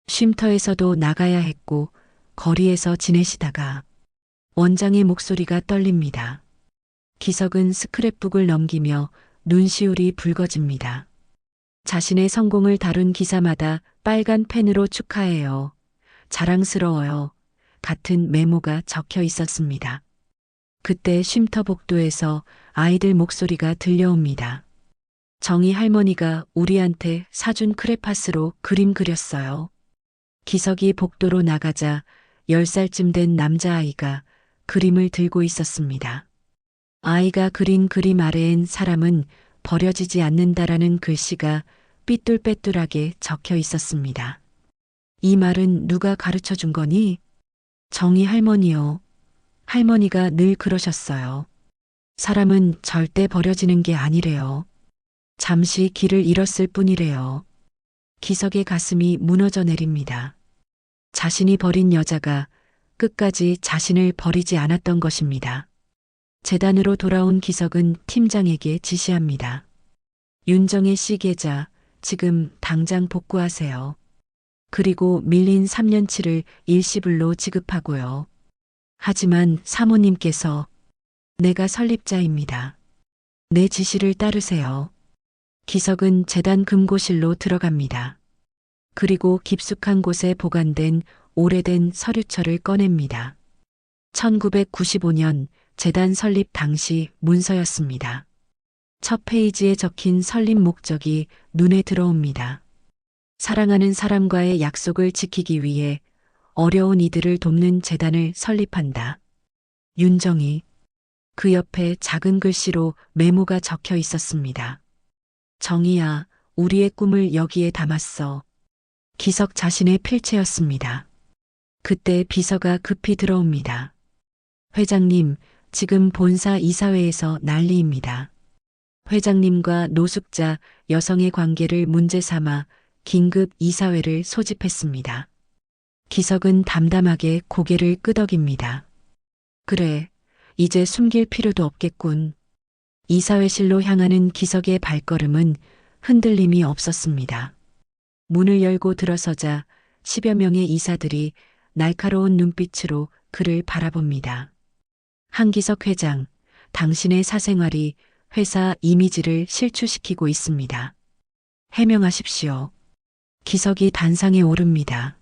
쉼터에서도 나가야 했고 거리에서 지내시다가 원장의 목소리가 떨립니다. 기석은 스크랩북을 넘기며 눈시울이 붉어집니다. 자신의 성공을 다룬 기사마다 빨간 펜으로 축하해요. 자랑스러워요. 같은 메모가 적혀 있었습니다. 그때 쉼터 복도에서 아이들 목소리가 들려옵니다. 정희 할머니가 우리한테 사준 크레파스로 그림 그렸어요. 기석이 복도로 나가자 10살쯤 된 남자아이가 그림을 들고 있었습니다. 아이가 그린 그림 아래엔 사람은 버려지지 않는다라는 글씨가 삐뚤빼뚤하게 적혀 있었습니다. 이 말은 누가 가르쳐 준 거니? 정희 할머니요. 할머니가 늘 그러셨어요. 사람은 절대 버려지는 게 아니래요. 잠시 길을 잃었을 뿐이래요. 기석의 가슴이 무너져 내립니다. 자신이 버린 여자가 끝까지 자신을 버리지 않았던 것입니다. 재단으로 돌아온 기석은 팀장에게 지시합니다. 윤정혜 씨 계좌 지금 당장 복구하세요. 그리고 밀린 3년치를 일시불로 지급하고요. 하지만 사모님께서 내가 설립자입니다. 내 지시를 따르세요. 기석은 재단 금고실로 들어갑니다. 그리고 깊숙한 곳에 보관된 오래된 서류철을 꺼냅니다. 1995년 재단 설립 당시 문서였습니다. 첫 페이지에 적힌 설립 목적이 눈에 들어옵니다. 사랑하는 사람과의 약속을 지키기 위해 어려운 이들을 돕는 재단을 설립한다. 윤정희. 그 옆에 작은 글씨로 메모가 적혀 있었습니다. 정희야, 우리의 꿈을 여기에 담았어. 기석 자신의 필체였습니다. 그때 비서가 급히 들어옵니다. 회장님, 지금 본사 이사회에서 난리입니다. 회장님과 노숙자 여성의 관계를 문제 삼아 긴급 이사회를 소집했습니다. 기석은 담담하게 고개를 끄덕입니다. 그래, 이제 숨길 필요도 없겠군. 이사회실로 향하는 기석의 발걸음은 흔들림이 없었습니다. 문을 열고 들어서자 10여 명의 이사들이 날카로운 눈빛으로 그를 바라봅니다. 한기석 회장, 당신의 사생활이 회사 이미지를 실추시키고 있습니다. 해명하십시오. 기석이 단상에 오릅니다.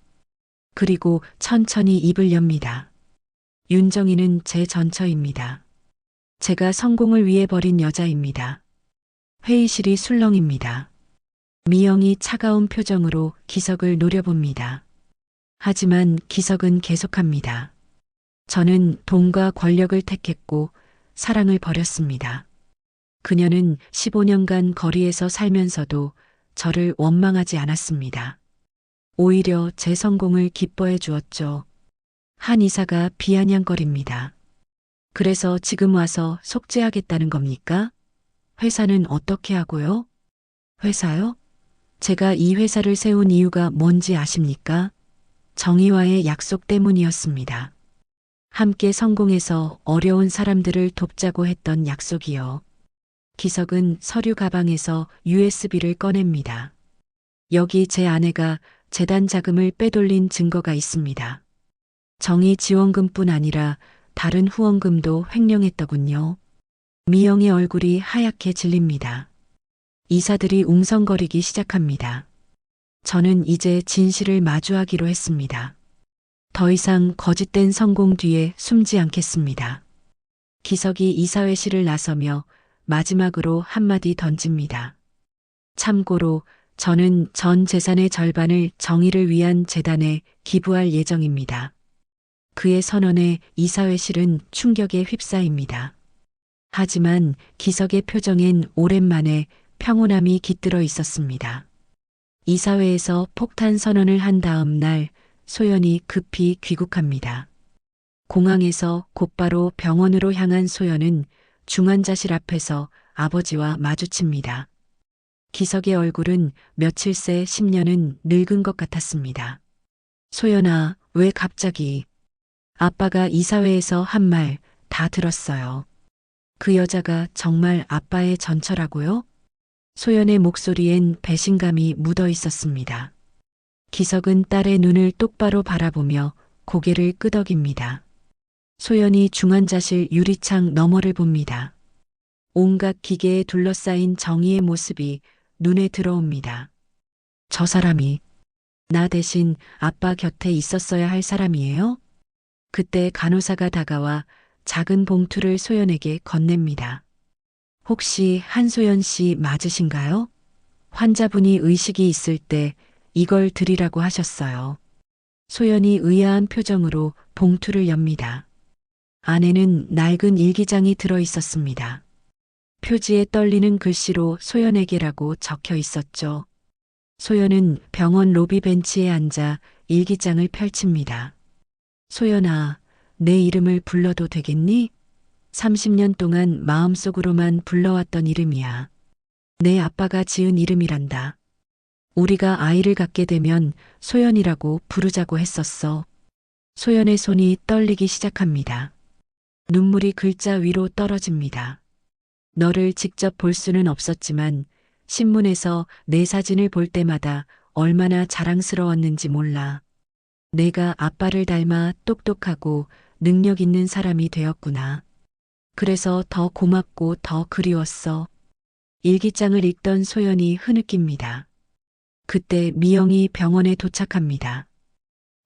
그리고 천천히 입을 엽니다. 윤정희는 제 전처입니다. 제가 성공을 위해 버린 여자입니다. 회의실이 술렁입니다. 미영이 차가운 표정으로 기석을 노려봅니다. 하지만 기석은 계속합니다. 저는 돈과 권력을 택했고 사랑을 버렸습니다. 그녀는 15년간 거리에서 살면서도 저를 원망하지 않았습니다. 오히려 제 성공을 기뻐해 주었죠. 한 이사가 비아냥거립니다. 그래서 지금 와서 속죄하겠다는 겁니까? 회사는 어떻게 하고요? 회사요? 제가 이 회사를 세운 이유가 뭔지 아십니까? 정의와의 약속 때문이었습니다. 함께 성공해서 어려운 사람들을 돕자고 했던 약속이요. 기석은 서류 가방에서 USB를 꺼냅니다. 여기 제 아내가 재단 자금을 빼돌린 증거가 있습니다. 정의 지원금뿐 아니라 다른 후원금도 횡령했더군요. 미영의 얼굴이 하얗게 질립니다. 이사들이 웅성거리기 시작합니다. 저는 이제 진실을 마주하기로 했습니다. 더 이상 거짓된 성공 뒤에 숨지 않겠습니다. 기석이 이사회실을 나서며 마지막으로 한마디 던집니다. 참고로 저는 전 재산의 절반을 정의를 위한 재단에 기부할 예정입니다. 그의 선언에 이사회실은 충격에 휩싸입니다. 하지만 기석의 표정엔 오랜만에 평온함이 깃들어 있었습니다. 이사회에서 폭탄 선언을 한 다음 날 소연이 급히 귀국합니다. 공항에서 곧바로 병원으로 향한 소연은 중환자실 앞에서 아버지와 마주칩니다. 기석의 얼굴은 며칠 새 10년은 늙은 것 같았습니다. 소연아, 왜 갑자기? 아빠가 이사회에서 한 말 다 들었어요. 그 여자가 정말 아빠의 전처라고요? 소연의 목소리엔 배신감이 묻어 있었습니다. 기석은 딸의 눈을 똑바로 바라보며 고개를 끄덕입니다. 소연이 중환자실 유리창 너머를 봅니다. 온갖 기계에 둘러싸인 정의의 모습이 눈에 들어옵니다. 저 사람이 나 대신 아빠 곁에 있었어야 할 사람이에요? 그때 간호사가 다가와 작은 봉투를 소연에게 건넵니다. 혹시 한소연 씨 맞으신가요? 환자분이 의식이 있을 때 이걸 드리라고 하셨어요. 소연이 의아한 표정으로 봉투를 엽니다. 안에는 낡은 일기장이 들어 있었습니다. 표지에 떨리는 글씨로 소연에게라고 적혀 있었죠. 소연은 병원 로비 벤치에 앉아 일기장을 펼칩니다. 소연아, 내 이름을 불러도 되겠니? 30년 동안 마음속으로만 불러왔던 이름이야. 내 아빠가 지은 이름이란다. 우리가 아이를 갖게 되면 소연이라고 부르자고 했었어. 소연의 손이 떨리기 시작합니다. 눈물이 글자 위로 떨어집니다. 너를 직접 볼 수는 없었지만 신문에서 내 사진을 볼 때마다 얼마나 자랑스러웠는지 몰라. 내가 아빠를 닮아 똑똑하고 능력 있는 사람이 되었구나. 그래서 더 고맙고 더 그리웠어. 일기장을 읽던 소연이 흐느낍니다. 그때 미영이 병원에 도착합니다.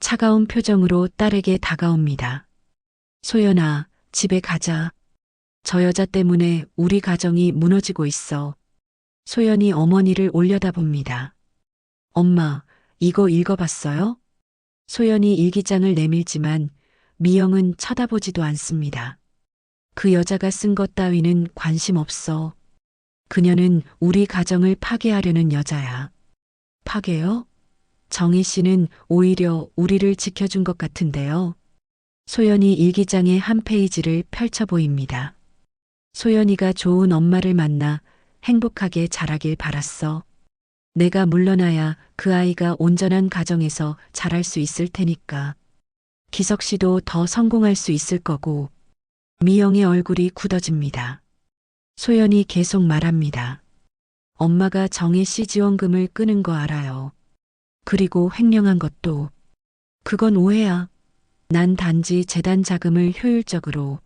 차가운 표정으로 딸에게 다가옵니다. 소연아, 집에 가자. 저 여자 때문에 우리 가정이 무너지고 있어. 소연이 어머니를 올려다봅니다. 엄마, 이거 읽어봤어요? 소연이 일기장을 내밀지만 미영은 쳐다보지도 않습니다. 그 여자가 쓴 것 따위는 관심 없어. 그녀는 우리 가정을 파괴하려는 여자야. 파괴요? 정희 씨는 오히려 우리를 지켜준 것 같은데요. 소연이 일기장의 한 페이지를 펼쳐 보입니다. 소연이가 좋은 엄마를 만나 행복하게 자라길 바랐어. 내가 물러나야 그 아이가 온전한 가정에서 자랄 수 있을 테니까. 기석 씨도 더 성공할 수 있을 거고. 미영의 얼굴이 굳어집니다. 소연이 계속 말합니다. 엄마가 정희 씨 지원금을 끄는 거 알아요. 그리고 횡령한 것도. 그건 오해야. 난 단지 재단 자금을 효율적으로.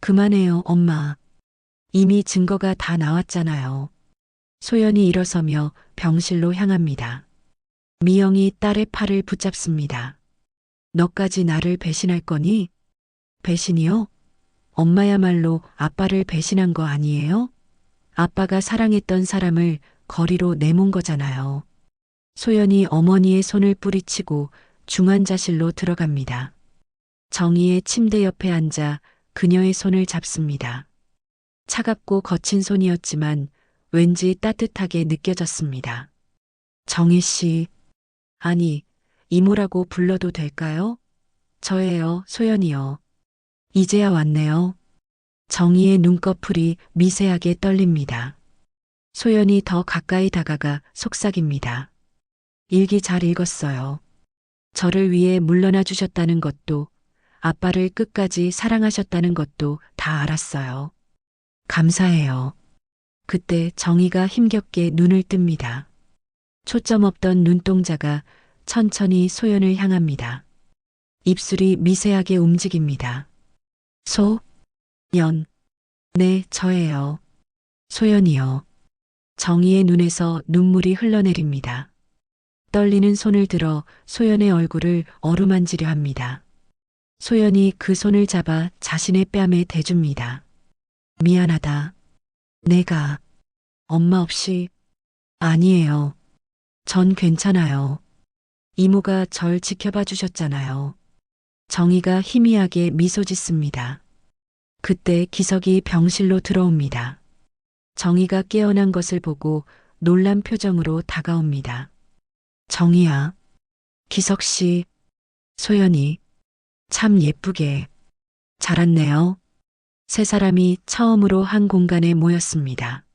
그만해요, 엄마. 이미 증거가 다 나왔잖아요. 소연이 일어서며 병실로 향합니다. 미영이 딸의 팔을 붙잡습니다. 너까지 나를 배신할 거니? 배신이요? 엄마야말로 아빠를 배신한 거 아니에요? 아빠가 사랑했던 사람을 거리로 내몬 거잖아요. 소연이 어머니의 손을 뿌리치고 중환자실로 들어갑니다. 정희의 침대 옆에 앉아 그녀의 손을 잡습니다. 차갑고 거친 손이었지만 왠지 따뜻하게 느껴졌습니다. 정희 씨, 아니, 이모라고 불러도 될까요? 저예요, 소연이요. 이제야 왔네요. 정희의 눈꺼풀이 미세하게 떨립니다. 소연이 더 가까이 다가가 속삭입니다. 일기 잘 읽었어요. 저를 위해 물러나 주셨다는 것도, 아빠를 끝까지 사랑하셨다는 것도 다 알았어요. 감사해요. 그때 정희가 힘겹게 눈을 뜹니다. 초점 없던 눈동자가 천천히 소연을 향합니다. 입술이 미세하게 움직입니다. 연. 네, 저예요. 소연이요. 정희의 눈에서 눈물이 흘러내립니다. 떨리는 손을 들어 소연의 얼굴을 어루만지려 합니다. 소연이 그 손을 잡아 자신의 뺨에 대줍니다. 미안하다. 내가 엄마 없이 아니에요. 전 괜찮아요. 이모가 절 지켜봐 주셨잖아요. 정희가 희미하게 미소 짓습니다. 그때 기석이 병실로 들어옵니다. 정희가 깨어난 것을 보고 놀란 표정으로 다가옵니다. 정희야. 기석 씨. 소연이. 참 예쁘게. 자랐네요. 세 사람이 처음으로 한 공간에 모였습니다.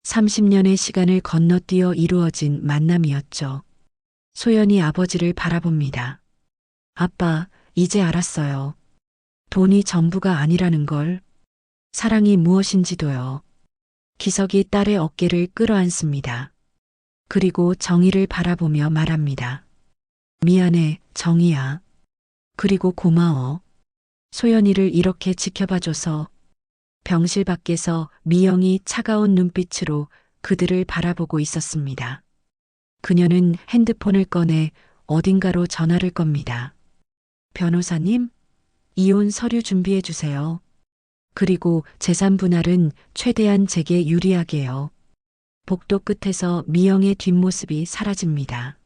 30년의 시간을 건너뛰어 이루어진 만남이었죠. 소연이 아버지를 바라봅니다. 아빠, 이제 알았어요. 돈이 전부가 아니라는 걸. 사랑이 무엇인지도요. 기석이 딸의 어깨를 끌어안습니다. 그리고 정희를 바라보며 말합니다. 미안해, 정희야. 그리고 고마워. 소연이를 이렇게 지켜봐줘서. 병실 밖에서 미영이 차가운 눈빛으로 그들을 바라보고 있었습니다. 그녀는 핸드폰을 꺼내 어딘가로 전화를 겁니다. 변호사님, 이혼 서류 준비해 주세요. 그리고 재산 분할은 최대한 제게 유리하게요. 복도 끝에서 미영의 뒷모습이 사라집니다.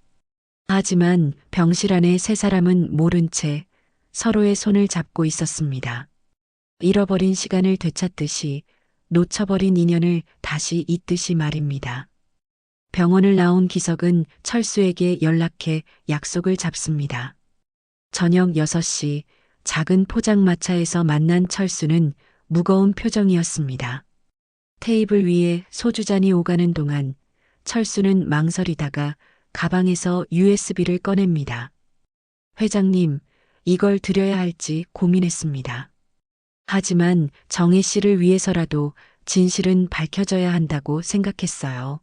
하지만 병실 안에 세 사람은 모른 채 서로의 손을 잡고 있었습니다. 잃어버린 시간을 되찾듯이 놓쳐버린 인연을 다시 잇듯이 말입니다. 병원을 나온 기석은 철수에게 연락해 약속을 잡습니다. 저녁 6시 작은 포장마차에서 만난 철수는 무거운 표정이었습니다. 테이블 위에 소주잔이 오가는 동안 철수는 망설이다가 가방에서 USB를 꺼냅니다. 회장님, 이걸 드려야 할지 고민했습니다. 하지만 정혜 씨를 위해서라도 진실은 밝혀져야 한다고 생각했어요.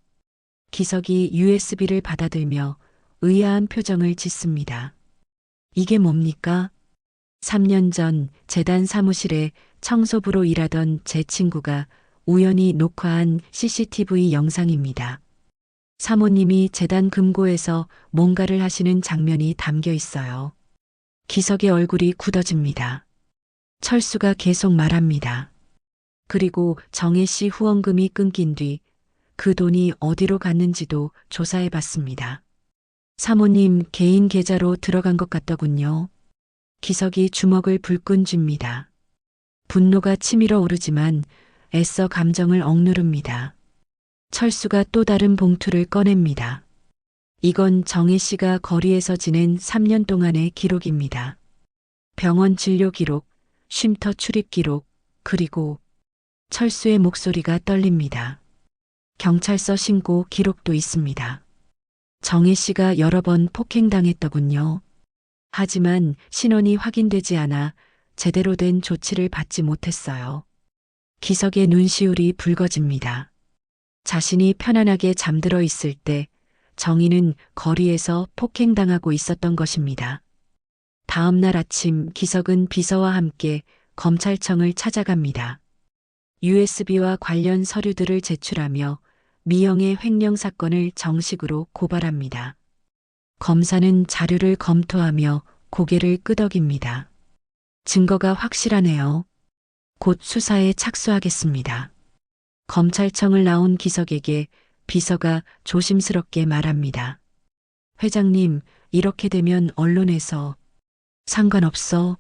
기석이 USB를 받아들며 의아한 표정을 짓습니다. 이게 뭡니까? 3년 전 재단 사무실에 청소부로 일하던 제 친구가 우연히 녹화한 CCTV 영상입니다. 사모님이 재단 금고에서 뭔가를 하시는 장면이 담겨 있어요. 기석의 얼굴이 굳어집니다. 철수가 계속 말합니다. 그리고 정혜 씨 후원금이 끊긴 뒤 그 돈이 어디로 갔는지도 조사해 봤습니다. 사모님 개인 계좌로 들어간 것 같더군요. 기석이 주먹을 불끈 쥡니다. 분노가 치밀어 오르지만 애써 감정을 억누릅니다. 철수가 또 다른 봉투를 꺼냅니다. 이건 정혜 씨가 거리에서 지낸 3년 동안의 기록입니다. 병원 진료 기록, 쉼터 출입 기록, 그리고 철수의 목소리가 떨립니다. 경찰서 신고 기록도 있습니다. 정혜 씨가 여러 번 폭행당했더군요. 하지만 신원이 확인되지 않아 제대로 된 조치를 받지 못했어요. 기석의 눈시울이 붉어집니다. 자신이 편안하게 잠들어 있을 때 정희는 거리에서 폭행당하고 있었던 것입니다. 다음 날 아침 기석은 비서와 함께 검찰청을 찾아갑니다. USB와 관련 서류들을 제출하며 미영의 횡령 사건을 정식으로 고발합니다. 검사는 자료를 검토하며 고개를 끄덕입니다. 증거가 확실하네요. 곧 수사에 착수하겠습니다. 검찰청을 나온 기석에게 비서가 조심스럽게 말합니다. 회장님, 이렇게 되면 언론에서 상관없어.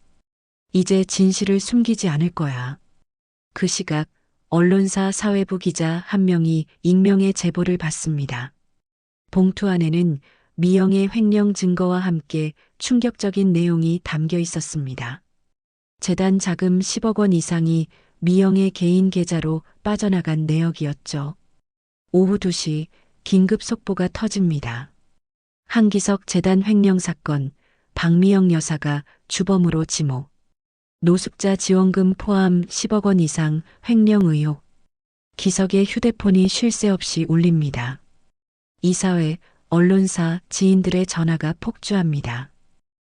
이제 진실을 숨기지 않을 거야. 그 시각 언론사 사회부 기자 한 명이 익명의 제보를 받습니다. 봉투 안에는 미영의 횡령 증거와 함께 충격적인 내용이 담겨 있었습니다. 재단 자금 10억 원 이상이 미영의 개인 계좌로 빠져나간 내역이었죠. 오후 2시 긴급 속보가 터집니다. 한기석 재단 횡령 사건, 박미영 여사가 주범으로 지목. 노숙자 지원금 포함 10억 원 이상 횡령 의혹. 기석의 휴대폰이 쉴 새 없이 울립니다. 이사회, 언론사, 지인들의 전화가 폭주합니다.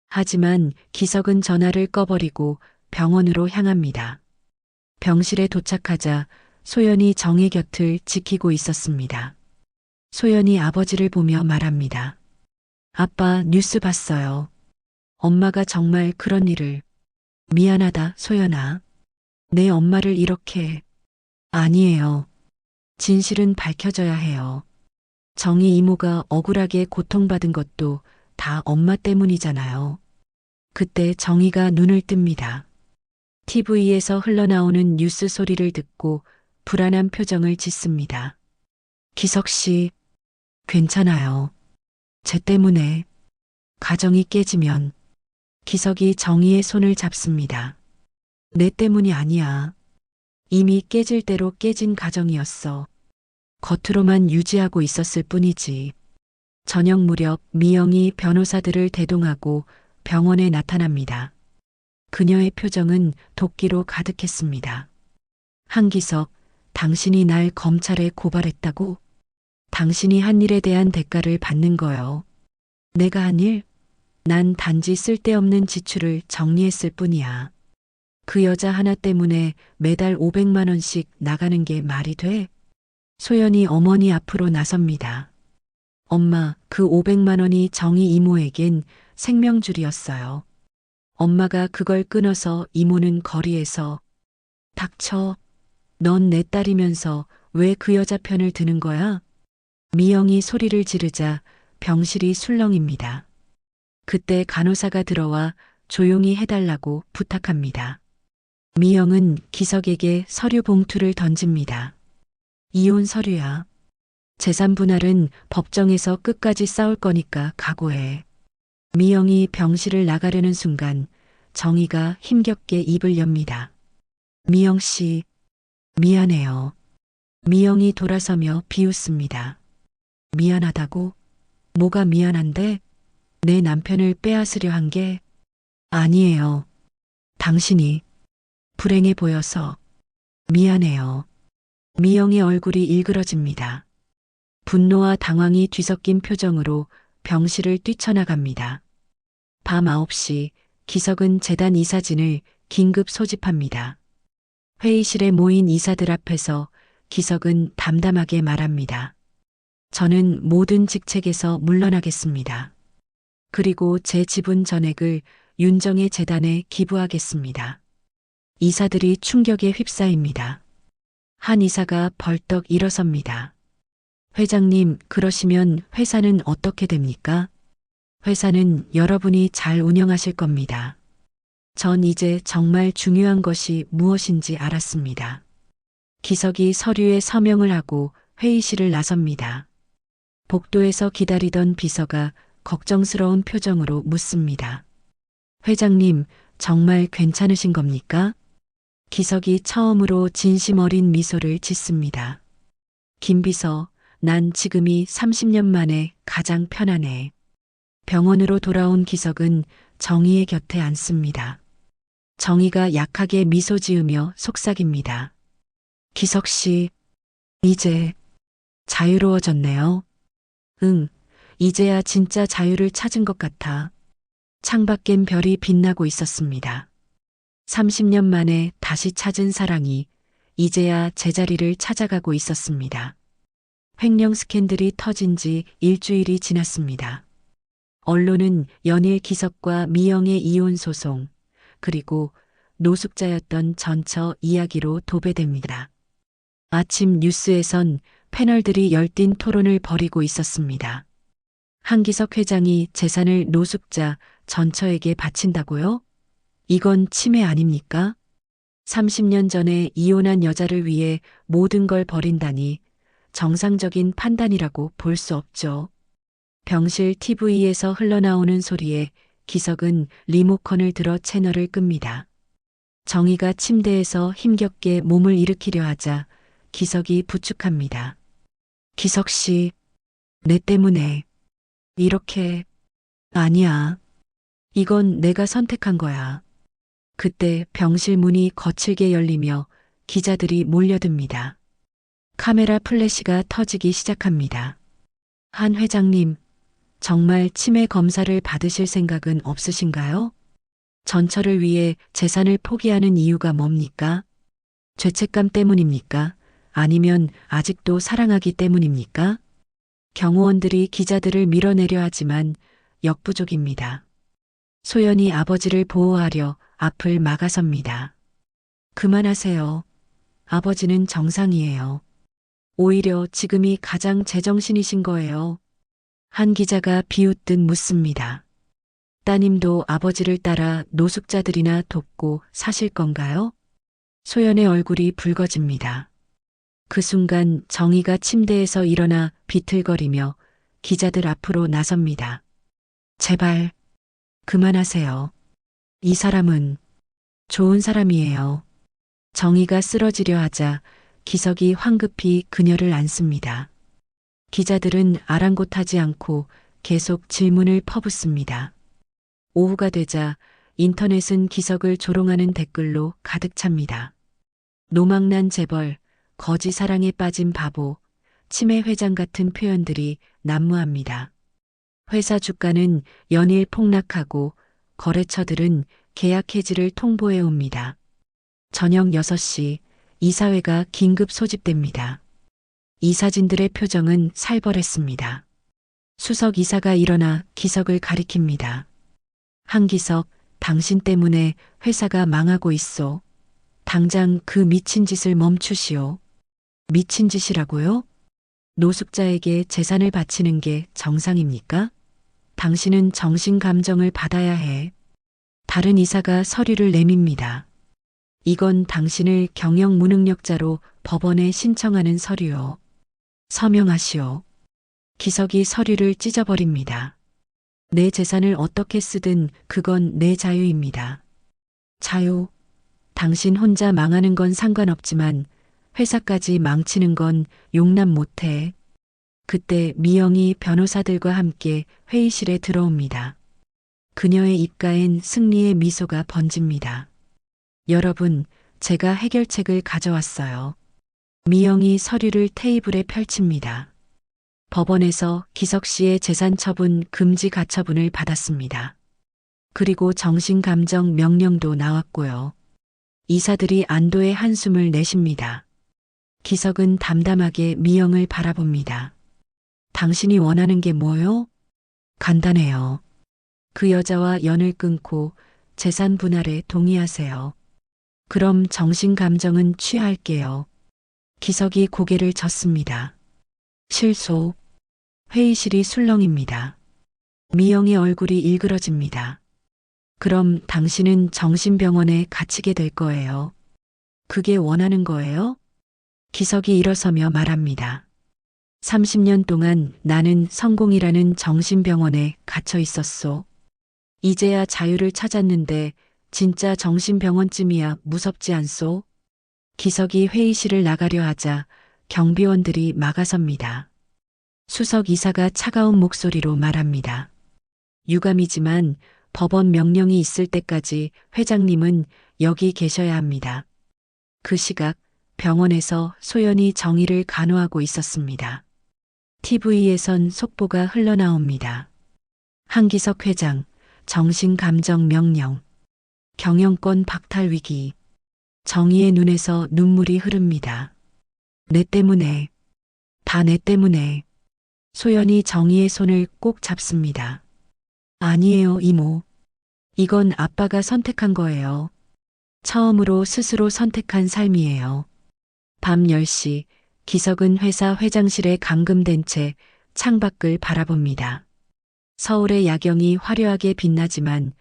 하지만 기석은 전화를 꺼버리고 병원으로 향합니다. 병실에 도착하자 소연이 정혜 곁을 지키고 있었습니다. 소연이 아버지를 보며 말합니다. 아빠 뉴스 봤어요. 엄마가 정말 그런 일을. 미안하다, 소연아. 내 엄마를 이렇게. 아니에요. 진실은 밝혀져야 해요. 정희 이모가 억울하게 고통받은 것도 다 엄마 때문이잖아요. 그때 정희가 눈을 뜹니다. TV에서 흘러나오는 뉴스 소리를 듣고 불안한 표정을 짓습니다. 기석 씨, 괜찮아요. 쟤 때문에 가정이 깨지면. 기석이 정희의 손을 잡습니다. 내 때문이 아니야. 이미 깨질 대로 깨진 가정이었어. 겉으로만 유지하고 있었을 뿐이지. 저녁 무렵 미영이 변호사들을 대동하고 병원에 나타납니다. 그녀의 표정은 도끼로 가득했습니다. 한기석, 당신이 날 검찰에 고발했다고? 당신이 한 일에 대한 대가를 받는 거요. 내가 한 일? 난 단지 쓸데없는 지출을 정리했을 뿐이야. 그 여자 하나 때문에 매달 500만 원씩 나가는 게 말이 돼? 소연이 어머니 앞으로 나섭니다. 엄마, 그 500만 원이 정희 이모에겐 생명줄이었어요. 엄마가 그걸 끊어서 이모는 거리에서. 닥쳐. 넌 내 딸이면서 왜 그 여자 편을 드는 거야? 미영이 소리를 지르자 병실이 술렁입니다. 그때 간호사가 들어와 조용히 해달라고 부탁합니다. 미영은 기석에게 서류 봉투를 던집니다. 이혼 서류야. 재산 분할은 법정에서 끝까지 싸울 거니까 각오해. 미영이 병실을 나가려는 순간 정희가 힘겹게 입을 엽니다. 미영 씨, 미안해요. 미영이 돌아서며 비웃습니다. 미안하다고? 뭐가 미안한데? 내 남편을 빼앗으려 한 게 아니에요. 당신이 불행해 보여서 미안해요. 미영의 얼굴이 일그러집니다. 분노와 당황이 뒤섞인 표정으로 병실을 뛰쳐나갑니다. 밤 9시 기석은 재단 이사진을 긴급 소집합니다. 회의실에 모인 이사들 앞에서 기석은 담담하게 말합니다. 저는 모든 직책에서 물러나겠습니다. 그리고 제 지분 전액을 윤정의 재단에 기부하겠습니다. 이사들이 충격에 휩싸입니다. 한 이사가 벌떡 일어섭니다. 회장님, 그러시면 회사는 어떻게 됩니까? 회사는 여러분이 잘 운영하실 겁니다. 전 이제 정말 중요한 것이 무엇인지 알았습니다. 기석이 서류에 서명을 하고 회의실을 나섭니다. 복도에서 기다리던 비서가 걱정스러운 표정으로 묻습니다. 회장님, 정말 괜찮으신 겁니까? 기석이 처음으로 진심 어린 미소를 짓습니다. 김 비서, 난 지금이 30년 만에 가장 편안해. 병원으로 돌아온 기석은 정희의 곁에 앉습니다. 정희가 약하게 미소 지으며 속삭입니다. 기석 씨, 이제 자유로워졌네요. 응, 이제야 진짜 자유를 찾은 것 같아. 창밖엔 별이 빛나고 있었습니다. 30년 만에 다시 찾은 사랑이 이제야 제자리를 찾아가고 있었습니다. 횡령 스캔들이 터진 지 일주일이 지났습니다. 언론은 연일 기석과 미영의 이혼 소송, 그리고 노숙자였던 전처 이야기로 도배됩니다. 아침 뉴스에선 패널들이 열띤 토론을 벌이고 있었습니다. 한기석 회장이 재산을 노숙자 전처에게 바친다고요? 이건 침해 아닙니까? 30년 전에 이혼한 여자를 위해 모든 걸 버린다니 정상적인 판단이라고 볼 수 없죠. 병실 TV에서 흘러나오는 소리에 기석은 리모컨을 들어 채널을 끕니다. 정희가 침대에서 힘겹게 몸을 일으키려 하자 기석이 부축합니다. 기석 씨, 내 때문에 이렇게 아니야. 이건 내가 선택한 거야. 그때 병실 문이 거칠게 열리며 기자들이 몰려듭니다. 카메라 플래시가 터지기 시작합니다. 한 회장님, 정말 치매 검사를 받으실 생각은 없으신가요? 전처를 위해 재산을 포기하는 이유가 뭡니까? 죄책감 때문입니까? 아니면 아직도 사랑하기 때문입니까? 경호원들이 기자들을 밀어내려 하지만 역부족입니다. 소연이 아버지를 보호하려 앞을 막아섭니다. 그만하세요. 아버지는 정상이에요. 오히려 지금이 가장 제정신이신 거예요. 한 기자가 비웃듯 묻습니다. 따님도 아버지를 따라 노숙자들이나 돕고 사실 건가요? 소연의 얼굴이 붉어집니다. 그 순간 정희가 침대에서 일어나 비틀거리며 기자들 앞으로 나섭니다. 제발 그만하세요. 이 사람은 좋은 사람이에요. 정희가 쓰러지려 하자 기석이 황급히 그녀를 안습니다. 기자들은 아랑곳하지 않고 계속 질문을 퍼붓습니다. 오후가 되자 인터넷은 기석을 조롱하는 댓글로 가득 찹니다. 노망난 재벌, 거지 사랑에 빠진 바보, 치매 회장 같은 표현들이 난무합니다. 회사 주가는 연일 폭락하고 거래처들은 계약 해지를 통보해 옵니다. 저녁 6시 이사회가 긴급 소집됩니다. 이사진들의 표정은 살벌했습니다. 수석 이사가 일어나 기석을 가리킵니다. 한기석, 당신 때문에 회사가 망하고 있소. 당장 그 미친 짓을 멈추시오. 미친 짓이라고요? 노숙자에게 재산을 바치는 게 정상입니까? 당신은 정신 감정을 받아야 해. 다른 이사가 서류를 내밉니다. 이건 당신을 경영 무능력자로 법원에 신청하는 서류요. 서명하시오. 기석이 서류를 찢어버립니다. 내 재산을 어떻게 쓰든 그건 내 자유입니다. 자유. 당신 혼자 망하는 건 상관없지만 회사까지 망치는 건 용납 못해. 그때 미영이 변호사들과 함께 회의실에 들어옵니다. 그녀의 입가엔 승리의 미소가 번집니다. 여러분, 제가 해결책을 가져왔어요. 미영이 서류를 테이블에 펼칩니다. 법원에서 기석 씨의 재산 처분 금지 가처분을 받았습니다. 그리고 정신감정 명령도 나왔고요. 이사들이 안도의 한숨을 내쉽니다. 기석은 담담하게 미영을 바라봅니다. 당신이 원하는 게 뭐요? 간단해요. 그 여자와 연을 끊고 재산 분할에 동의하세요. 그럼 정신감정은 취하할게요. 기석이 고개를 젓습니다. 실소. 회의실이 술렁입니다. 미영의 얼굴이 일그러집니다. 그럼 당신은 정신병원에 갇히게 될 거예요. 그게 원하는 거예요? 기석이 일어서며 말합니다. 30년 동안 나는 성공이라는 정신병원에 갇혀 있었소. 이제야 자유를 찾았는데 진짜 정신병원쯤이야 무섭지 않소? 기석이 회의실을 나가려 하자 경비원들이 막아섭니다. 수석 이사가 차가운 목소리로 말합니다. 유감이지만 법원 명령이 있을 때까지 회장님은 여기 계셔야 합니다. 그 시각 병원에서 소연이 정의를 간호하고 있었습니다. TV에선 속보가 흘러나옵니다. 한기석 회장, 정신감정 명령, 경영권 박탈 위기, 정의의 눈에서 눈물이 흐릅니다. 내 때문에, 다 내 때문에. 소연이 정의의 손을 꼭 잡습니다. 아니에요, 이모. 이건 아빠가 선택한 거예요. 처음으로 스스로 선택한 삶이에요. 밤 10시 기석은 회사 회장실에 감금된 채 창밖을 바라봅니다. 서울의 야경이 화려하게 빛나지만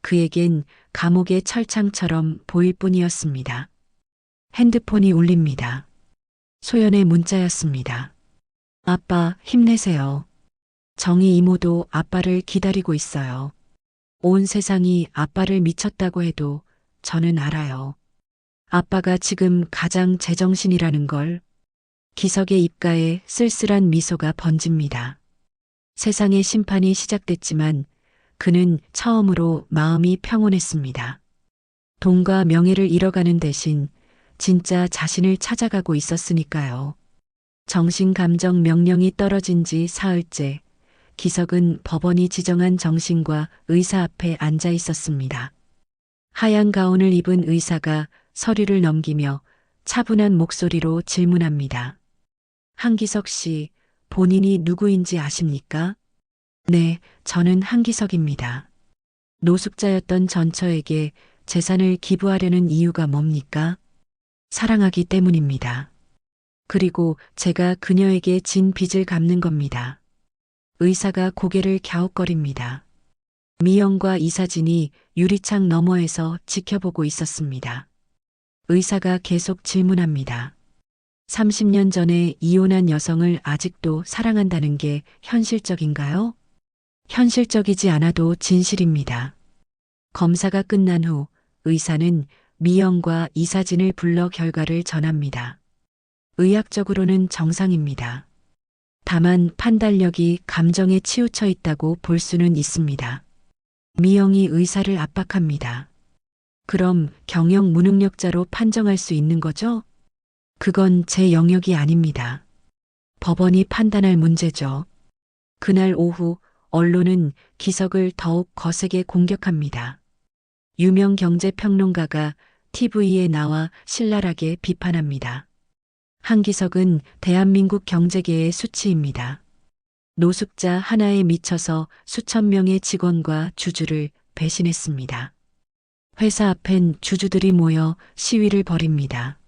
그에겐 감옥의 철창처럼 보일 뿐이었습니다. 핸드폰이 울립니다. 소연의 문자였습니다. 아빠, 힘내세요. 정희 이모도 아빠를 기다리고 있어요. 온 세상이 아빠를 미쳤다고 해도 저는 알아요. 아빠가 지금 가장 제정신이라는 걸. 기석의 입가에 쓸쓸한 미소가 번집니다. 세상의 심판이 시작됐지만 그는 처음으로 마음이 평온했습니다. 돈과 명예를 잃어가는 대신 진짜 자신을 찾아가고 있었으니까요. 정신감정 명령이 떨어진 지 사흘째, 기석은 법원이 지정한 정신과 의사 앞에 앉아 있었습니다. 하얀 가운을 입은 의사가 서류를 넘기며 차분한 목소리로 질문합니다. 한기석 씨, 본인이 누구인지 아십니까? 네, 저는 한기석입니다. 노숙자였던 전처에게 재산을 기부하려는 이유가 뭡니까? 사랑하기 때문입니다. 그리고 제가 그녀에게 진 빚을 갚는 겁니다. 의사가 고개를 갸웃거립니다. 미영과 이사진이 유리창 너머에서 지켜보고 있었습니다. 의사가 계속 질문합니다. 30년 전에 이혼한 여성을 아직도 사랑한다는 게 현실적인가요? 현실적이지 않아도 진실입니다. 검사가 끝난 후 의사는 미영과 이사진을 불러 결과를 전합니다. 의학적으로는 정상입니다. 다만 판단력이 감정에 치우쳐 있다고 볼 수는 있습니다. 미영이 의사를 압박합니다. 그럼 경영 무능력자로 판정할 수 있는 거죠? 그건 제 영역이 아닙니다. 법원이 판단할 문제죠. 그날 오후 언론은 기석을 더욱 거세게 공격합니다. 유명 경제평론가가 TV에 나와 신랄하게 비판합니다. 한기석은 대한민국 경제계의 수치입니다. 노숙자 하나에 미쳐서 수천 명의 직원과 주주를 배신했습니다. 회사 앞엔 주주들이 모여 시위를 벌입니다.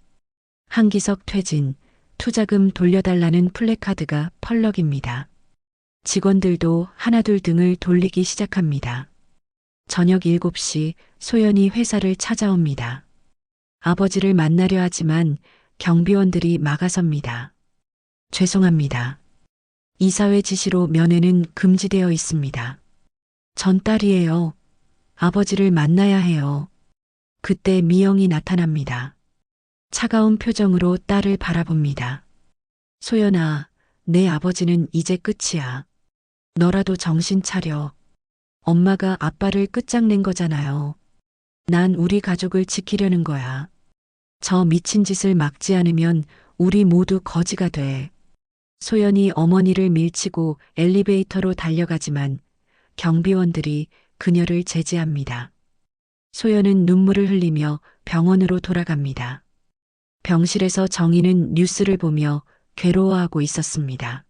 한기석 퇴진, 투자금 돌려달라는 플래카드가 펄럭입니다. 직원들도 하나둘 등을 돌리기 시작합니다. 저녁 7시 소연이 회사를 찾아옵니다. 아버지를 만나려 하지만 경비원들이 막아섭니다. 죄송합니다. 이사회 지시로 면회는 금지되어 있습니다. 전 딸이에요. 아버지를 만나야 해요. 그때 미영이 나타납니다. 차가운 표정으로 딸을 바라봅니다. 소연아, 내 아버지는 이제 끝이야. 너라도 정신 차려. 엄마가 아빠를 끝장낸 거잖아요. 난 우리 가족을 지키려는 거야. 저 미친 짓을 막지 않으면 우리 모두 거지가 돼. 소연이 어머니를 밀치고 엘리베이터로 달려가지만 경비원들이 그녀를 제지합니다. 소연은 눈물을 흘리며 병원으로 돌아갑니다. 병실에서 정희는 뉴스를 보며 괴로워하고 있었습니다.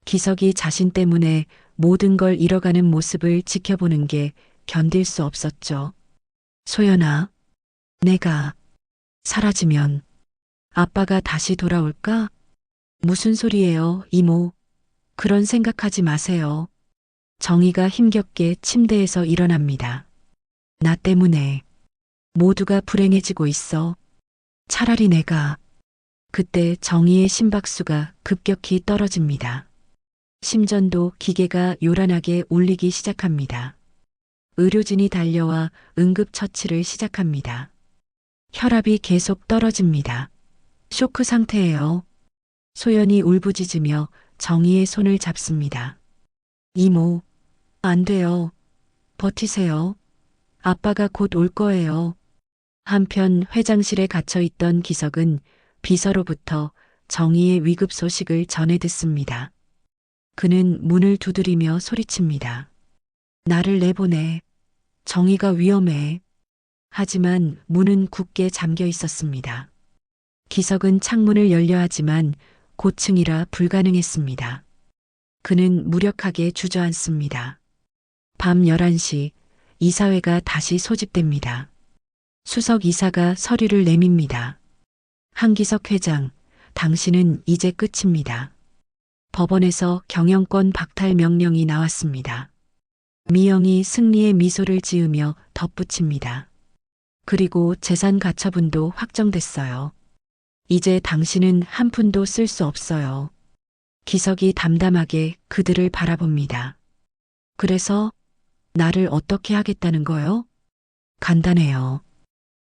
기석이 자신 때문에 모든 걸 잃어가는 모습을 지켜보는 게 견딜 수 없었죠. 소연아, 내가 사라지면 아빠가 다시 돌아올까? 무슨 소리예요, 이모. 그런 생각하지 마세요. 정희가 힘겹게 침대에서 일어납니다. 나 때문에 모두가 불행해지고 있어. 차라리 내가. 그때 정희의 심박수가 급격히 떨어집니다. 심전도 기계가 요란하게 울리기 시작합니다. 의료진이 달려와 응급처치를 시작합니다. 혈압이 계속 떨어집니다. 쇼크 상태예요. 소연이 울부짖으며 정희의 손을 잡습니다. 이모, 안 돼요. 버티세요. 아빠가 곧 올 거예요. 한편 회장실에 갇혀 있던 기석은 비서로부터 정희의 위급 소식을 전해 듣습니다. 그는 문을 두드리며 소리칩니다. 나를 내보내. 정희가 위험해. 하지만 문은 굳게 잠겨 있었습니다. 기석은 창문을 열려 하지만 고층이라 불가능했습니다. 그는 무력하게 주저앉습니다. 밤 11시 이사회가 다시 소집됩니다. 수석 이사가 서류를 내밉니다. 한기석 회장, 당신은 이제 끝입니다. 법원에서 경영권 박탈 명령이 나왔습니다. 미영이 승리의 미소를 지으며 덧붙입니다. 그리고 재산 가처분도 확정됐어요. 이제 당신은 한 푼도 쓸 수 없어요. 기석이 담담하게 그들을 바라봅니다. 그래서 나를 어떻게 하겠다는 거요? 간단해요.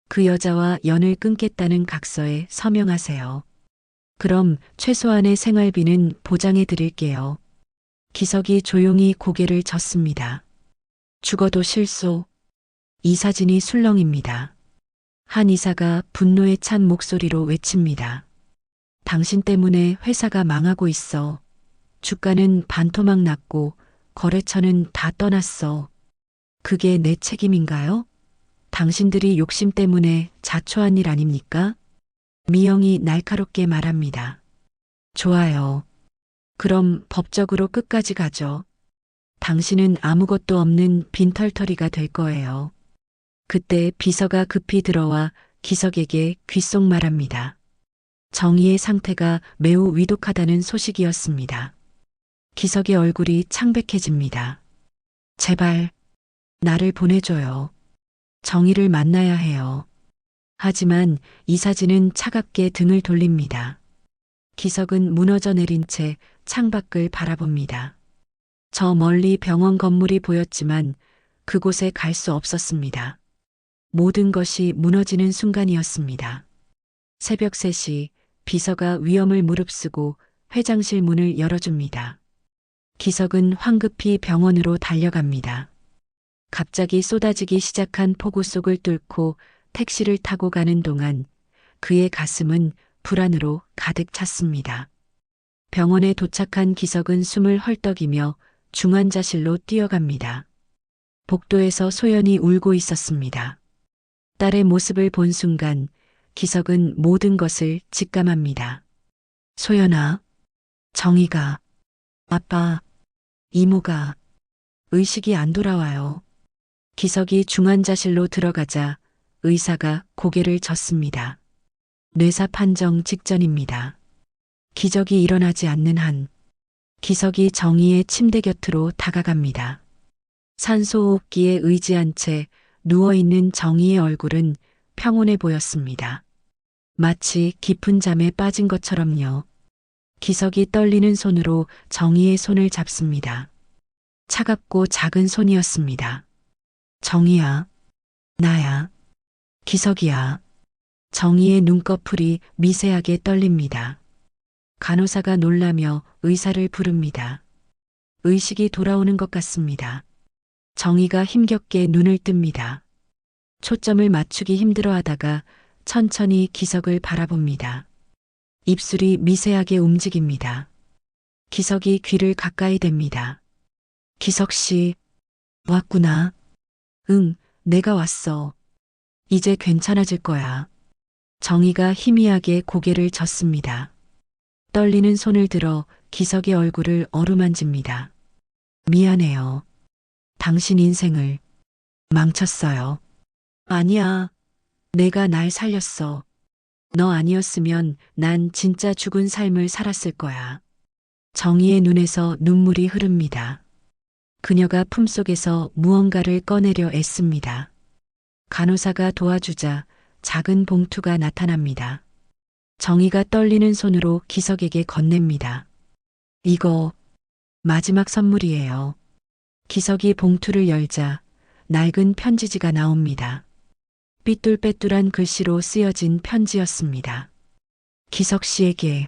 그 여자와 연을 끊겠다는 각서에 서명하세요. 그럼 최소한의 생활비는 보장해 드릴게요. 기석이 조용히 고개를 젓습니다. 죽어도 실소. 이사진이 술렁입니다. 한 이사가 분노에 찬 목소리로 외칩니다. 당신 때문에 회사가 망하고 있어. 주가는 반토막 났고 거래처는 다 떠났어. 그게 내 책임인가요? 당신들이 욕심 때문에 자초한 일 아닙니까? 미영이 날카롭게 말합니다. 좋아요. 그럼 법적으로 끝까지 가죠. 당신은 아무것도 없는 빈털터리가 될 거예요. 그때 비서가 급히 들어와 기석에게 귓속 말합니다. 정희의 상태가 매우 위독하다는 소식이었습니다. 기석의 얼굴이 창백해집니다. 제발 나를 보내줘요. 정희를 만나야 해요. 하지만 이사진은 차갑게 등을 돌립니다. 기석은 무너져 내린 채 창밖을 바라봅니다. 저 멀리 병원 건물이 보였지만 그곳에 갈 수 없었습니다. 모든 것이 무너지는 순간이었습니다. 새벽 3시 비서가 위험을 무릅쓰고 회장실 문을 열어줍니다. 기석은 황급히 병원으로 달려갑니다. 갑자기 쏟아지기 시작한 폭우 속을 뚫고 택시를 타고 가는 동안 그의 가슴은 불안으로 가득 찼습니다. 병원에 도착한 기석은 숨을 헐떡이며 중환자실로 뛰어갑니다. 복도에서 소연이 울고 있었습니다. 딸의 모습을 본 순간 기석은 모든 것을 직감합니다. 소연아, 정희가, 아빠, 이모가, 의식이 안 돌아와요. 기석이 중환자실로 들어가자 의사가 고개를 젓습니다. 뇌사 판정 직전입니다. 기적이 일어나지 않는 한 기석이 정희의 침대 곁으로 다가갑니다. 산소호흡기에 의지한 채 누워있는 정희의 얼굴은 평온해 보였습니다. 마치 깊은 잠에 빠진 것처럼요. 기석이 떨리는 손으로 정희의 손을 잡습니다. 차갑고 작은 손이었습니다. 정희야, 나야, 기석이야. 정희의 눈꺼풀이 미세하게 떨립니다. 간호사가 놀라며 의사를 부릅니다. 의식이 돌아오는 것 같습니다. 정희가 힘겹게 눈을 뜹니다. 초점을 맞추기 힘들어 하다가 천천히 기석을 바라봅니다. 입술이 미세하게 움직입니다. 기석이 귀를 가까이 댑니다. 기석 씨, 왔구나. 응, 내가 왔어. 이제 괜찮아질 거야. 정희가 희미하게 고개를 젓습니다. 떨리는 손을 들어 기석의 얼굴을 어루만집니다. 미안해요. 당신 인생을 망쳤어요. 아니야. 내가 날 살렸어. 너 아니었으면 난 진짜 죽은 삶을 살았을 거야. 정희의 눈에서 눈물이 흐릅니다. 그녀가 품속에서 무언가를 꺼내려 애씁니다. 간호사가 도와주자 작은 봉투가 나타납니다. 정희가 떨리는 손으로 기석에게 건넵니다. 이거 마지막 선물이에요. 기석이 봉투를 열자 낡은 편지지가 나옵니다. 삐뚤빼뚤한 글씨로 쓰여진 편지였습니다. 기석 씨에게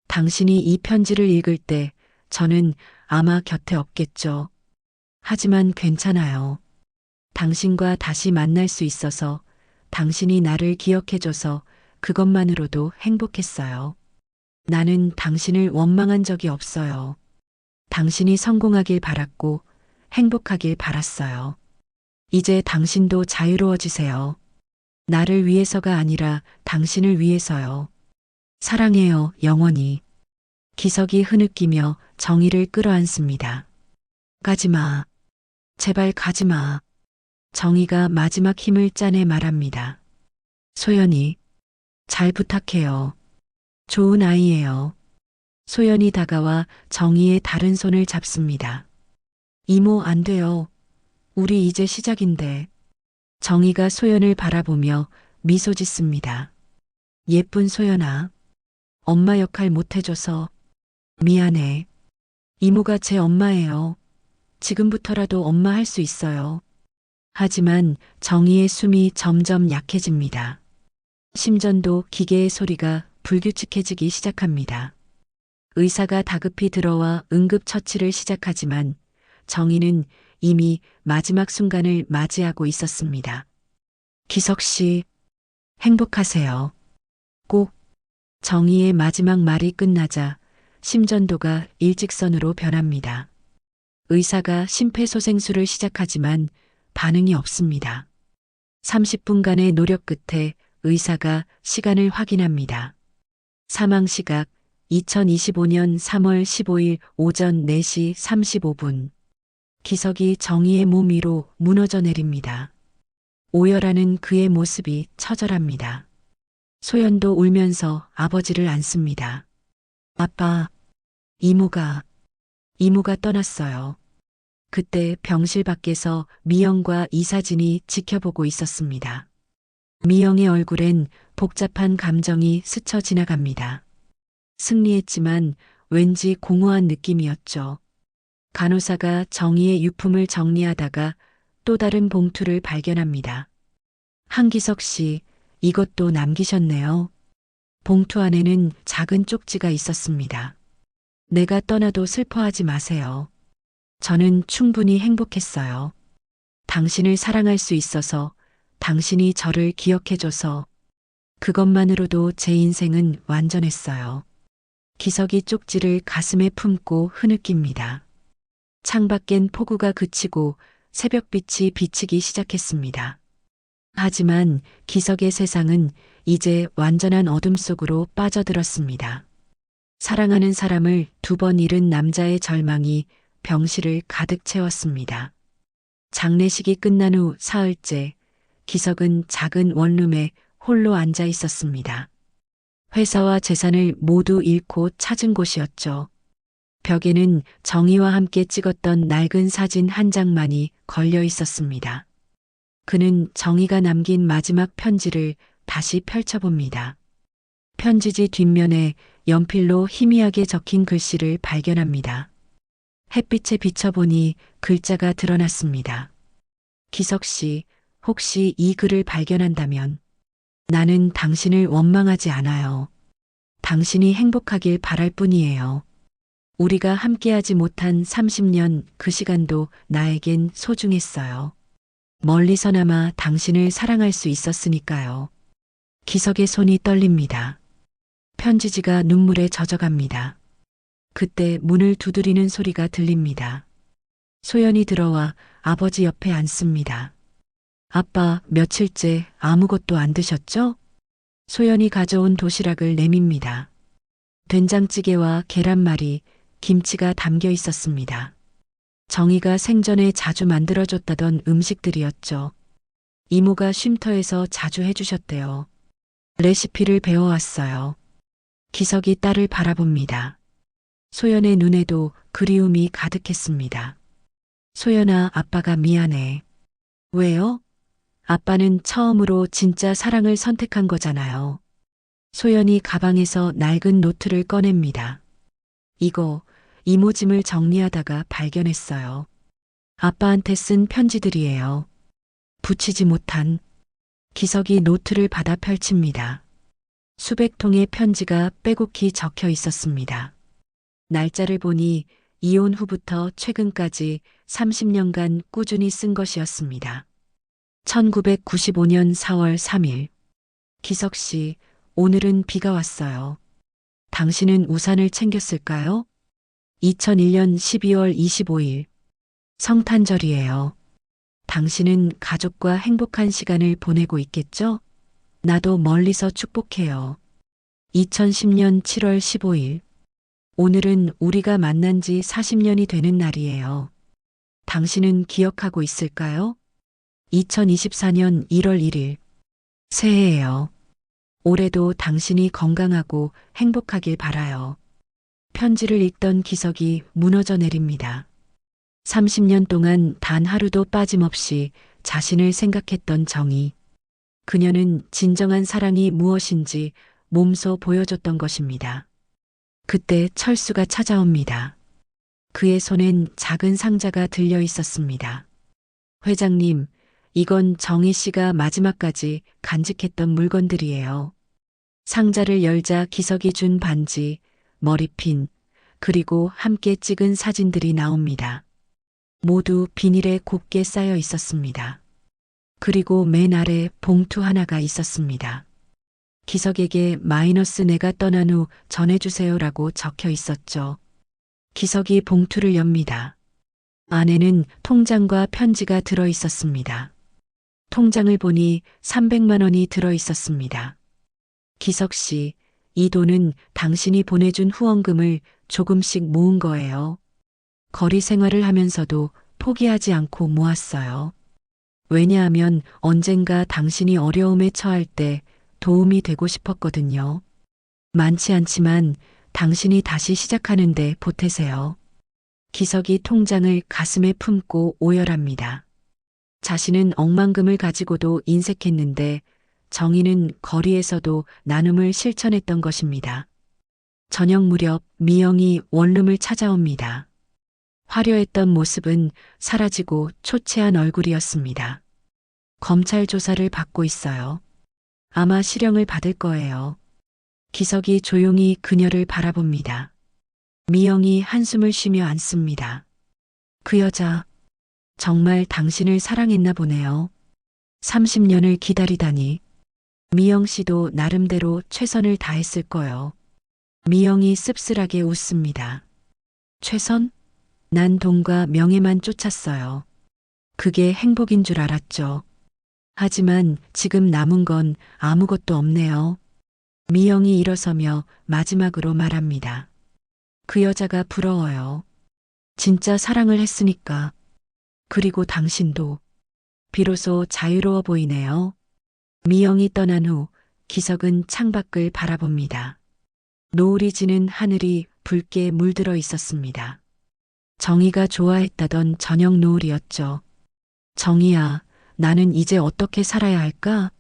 당신이 이 편지를 읽을 때 저는 아마 곁에 없겠죠. 하지만 괜찮아요. 당신과 다시 만날 수 있어서 당신이 나를 기억해줘서 그것만으로도 행복했어요. 나는 당신을 원망한 적이 없어요. 당신이 성공하길 바랐고 행복하길 바랐어요. 이제 당신도 자유로워지세요. 나를 위해서가 아니라 당신을 위해서요. 사랑해요, 영원히. 기석이 흐느끼며 정희를 끌어안습니다. 가지마. 제발 가지마. 정희가 마지막 힘을 짜내 말합니다. 소연이, 잘 부탁해요. 좋은 아이예요. 소연이 다가와 정희의 다른 손을 잡습니다. 이모 안 돼요. 우리 이제 시작인데. 정희가 소연을 바라보며 미소 짓습니다. 예쁜 소연아. 엄마 역할 못해줘서 미안해. 이모가 제 엄마예요. 지금부터라도 엄마 할 수 있어요. 하지만 정희의 숨이 점점 약해집니다. 심전도 기계의 소리가 불규칙해지기 시작합니다. 의사가 다급히 들어와 응급처치를 시작하지만 정희는 이미 마지막 순간을 맞이하고 있었습니다. 기석 씨, 행복하세요. 꼭. 정희의 마지막 말이 끝나자 심전도가 일직선으로 변합니다. 의사가 심폐소생술을 시작하지만 반응이 없습니다. 30분간의 노력 끝에 의사가 시간을 확인합니다. 사망 시각 2025년 3월 15일 오전 4시 35분. 기석이 정희의 몸 위로 무너져 내립니다. 오열하는 그의 모습이 처절합니다. 소연도 울면서 아버지를 안습니다. 아빠, 이모가 떠났어요. 그때 병실 밖에서 미영과 이사진이 지켜보고 있었습니다. 미영의 얼굴엔 복잡한 감정이 스쳐 지나갑니다. 승리했지만 왠지 공허한 느낌이었죠. 간호사가 정희의 유품을 정리하다가 또 다른 봉투를 발견합니다. 한기석 씨, 이것도 남기셨네요. 봉투 안에는 작은 쪽지가 있었습니다. 내가 떠나도 슬퍼하지 마세요. 저는 충분히 행복했어요. 당신을 사랑할 수 있어서, 당신이 저를 기억해줘서, 그것만으로도 제 인생은 완전했어요. 기석이 쪽지를 가슴에 품고 흐느낍니다. 창밖엔 폭우가 그치고 새벽빛이 비치기 시작했습니다. 하지만 기석의 세상은 이제 완전한 어둠 속으로 빠져들었습니다. 사랑하는 사람을 2번 잃은 남자의 절망이 병실을 가득 채웠습니다. 장례식이 끝난 후 사흘째, 기석은 작은 원룸에 홀로 앉아 있었습니다. 회사와 재산을 모두 잃고 찾은 곳이었죠. 벽에는 정희와 함께 찍었던 낡은 사진 한 장만이 걸려 있었습니다. 그는 정희가 남긴 마지막 편지를 다시 펼쳐봅니다. 편지지 뒷면에 연필로 희미하게 적힌 글씨를 발견합니다. 햇빛에 비춰보니 글자가 드러났습니다. 기석 씨, 혹시 이 글을 발견한다면 나는 당신을 원망하지 않아요. 당신이 행복하길 바랄 뿐이에요. 우리가 함께하지 못한 30년 그 시간도 나에겐 소중했어요. 멀리서나마 당신을 사랑할 수 있었으니까요. 기석의 손이 떨립니다. 편지지가 눈물에 젖어갑니다. 그때 문을 두드리는 소리가 들립니다. 소연이 들어와 아버지 옆에 앉습니다. 아빠, 며칠째 아무것도 안 드셨죠? 소연이 가져온 도시락을 내밉니다. 된장찌개와 계란말이, 김치가 담겨 있었습니다. 정희가 생전에 자주 만들어줬다던 음식들이었죠. 이모가 쉼터에서 자주 해주셨대요. 레시피를 배워왔어요. 기석이 딸을 바라봅니다. 소연의 눈에도 그리움이 가득했습니다. 소연아, 아빠가 미안해. 왜요? 아빠는 처음으로 진짜 사랑을 선택한 거잖아요. 소연이 가방에서 낡은 노트를 꺼냅니다. 이거 이모 짐을 정리하다가 발견했어요. 아빠한테 쓴 편지들이에요. 붙이지 못한. 기석이 노트를 받아 펼칩니다. 수백 통의 편지가 빼곡히 적혀 있었습니다. 날짜를 보니 이혼 후부터 최근까지 30년간 꾸준히 쓴 것이었습니다. 1995년 4월 3일. 기석 씨, 오늘은 비가 왔어요. 당신은 우산을 챙겼을까요? 2001년 12월 25일. 성탄절이에요. 당신은 가족과 행복한 시간을 보내고 있겠죠? 나도 멀리서 축복해요. 2010년 7월 15일. 오늘은 우리가 만난 지 40년이 되는 날이에요. 당신은 기억하고 있을까요? 2024년 1월 1일. 새해예요. 올해도 당신이 건강하고 행복하길 바라요. 편지를 읽던 기석이 무너져 내립니다. 30년 동안 단 하루도 빠짐없이 자신을 생각했던 정희. 그녀는 진정한 사랑이 무엇인지 몸소 보여줬던 것입니다. 그때 철수가 찾아옵니다. 그의 손엔 작은 상자가 들려 있었습니다. 회장님, 이건 정희 씨가 마지막까지 간직했던 물건들이에요. 상자를 열자 기석이 준 반지, 머리핀, 그리고 함께 찍은 사진들이 나옵니다. 모두 비닐에 곱게 쌓여 있었습니다. 그리고 맨 아래 봉투 하나가 있었습니다. 기석에게 마이너스 내가 떠난 후 전해주세요라고 적혀 있었죠. 기석이 봉투를 엽니다. 안에는 통장과 편지가 들어 있었습니다. 통장을 보니 300만 원이 들어 있었습니다. 기석 씨, 이 돈은 당신이 보내준 후원금을 조금씩 모은 거예요. 거리 생활을 하면서도 포기하지 않고 모았어요. 왜냐하면 언젠가 당신이 어려움에 처할 때 도움이 되고 싶었거든요. 많지 않지만 당신이 다시 시작하는데 보태세요. 기석이 통장을 가슴에 품고 오열합니다. 자신은 억만금을 가지고도 인색했는데 정희는 거리에서도 나눔을 실천했던 것입니다. 저녁 무렵 미영이 원룸을 찾아옵니다. 화려했던 모습은 사라지고 초췌한 얼굴이었습니다. 검찰 조사를 받고 있어요. 아마 실형을 받을 거예요. 기석이 조용히 그녀를 바라봅니다. 미영이 한숨을 쉬며 앉습니다. 그 여자, 정말 당신을 사랑했나 보네요. 30년을 기다리다니. 미영 씨도 나름대로 최선을 다했을 거요. 미영이 씁쓸하게 웃습니다. 최선? 난 돈과 명예만 쫓았어요. 그게 행복인 줄 알았죠. 하지만 지금 남은 건 아무것도 없네요. 미영이 일어서며 마지막으로 말합니다. 그 여자가 부러워요. 진짜 사랑을 했으니까. 그리고 당신도 비로소 자유로워 보이네요. 미영이 떠난 후 기석은 창밖을 바라봅니다. 노을이 지는 하늘이 붉게 물들어 있었습니다. 정희가 좋아했다던 저녁 노을이었죠. 정희야, 나는 이제 어떻게 살아야 할까?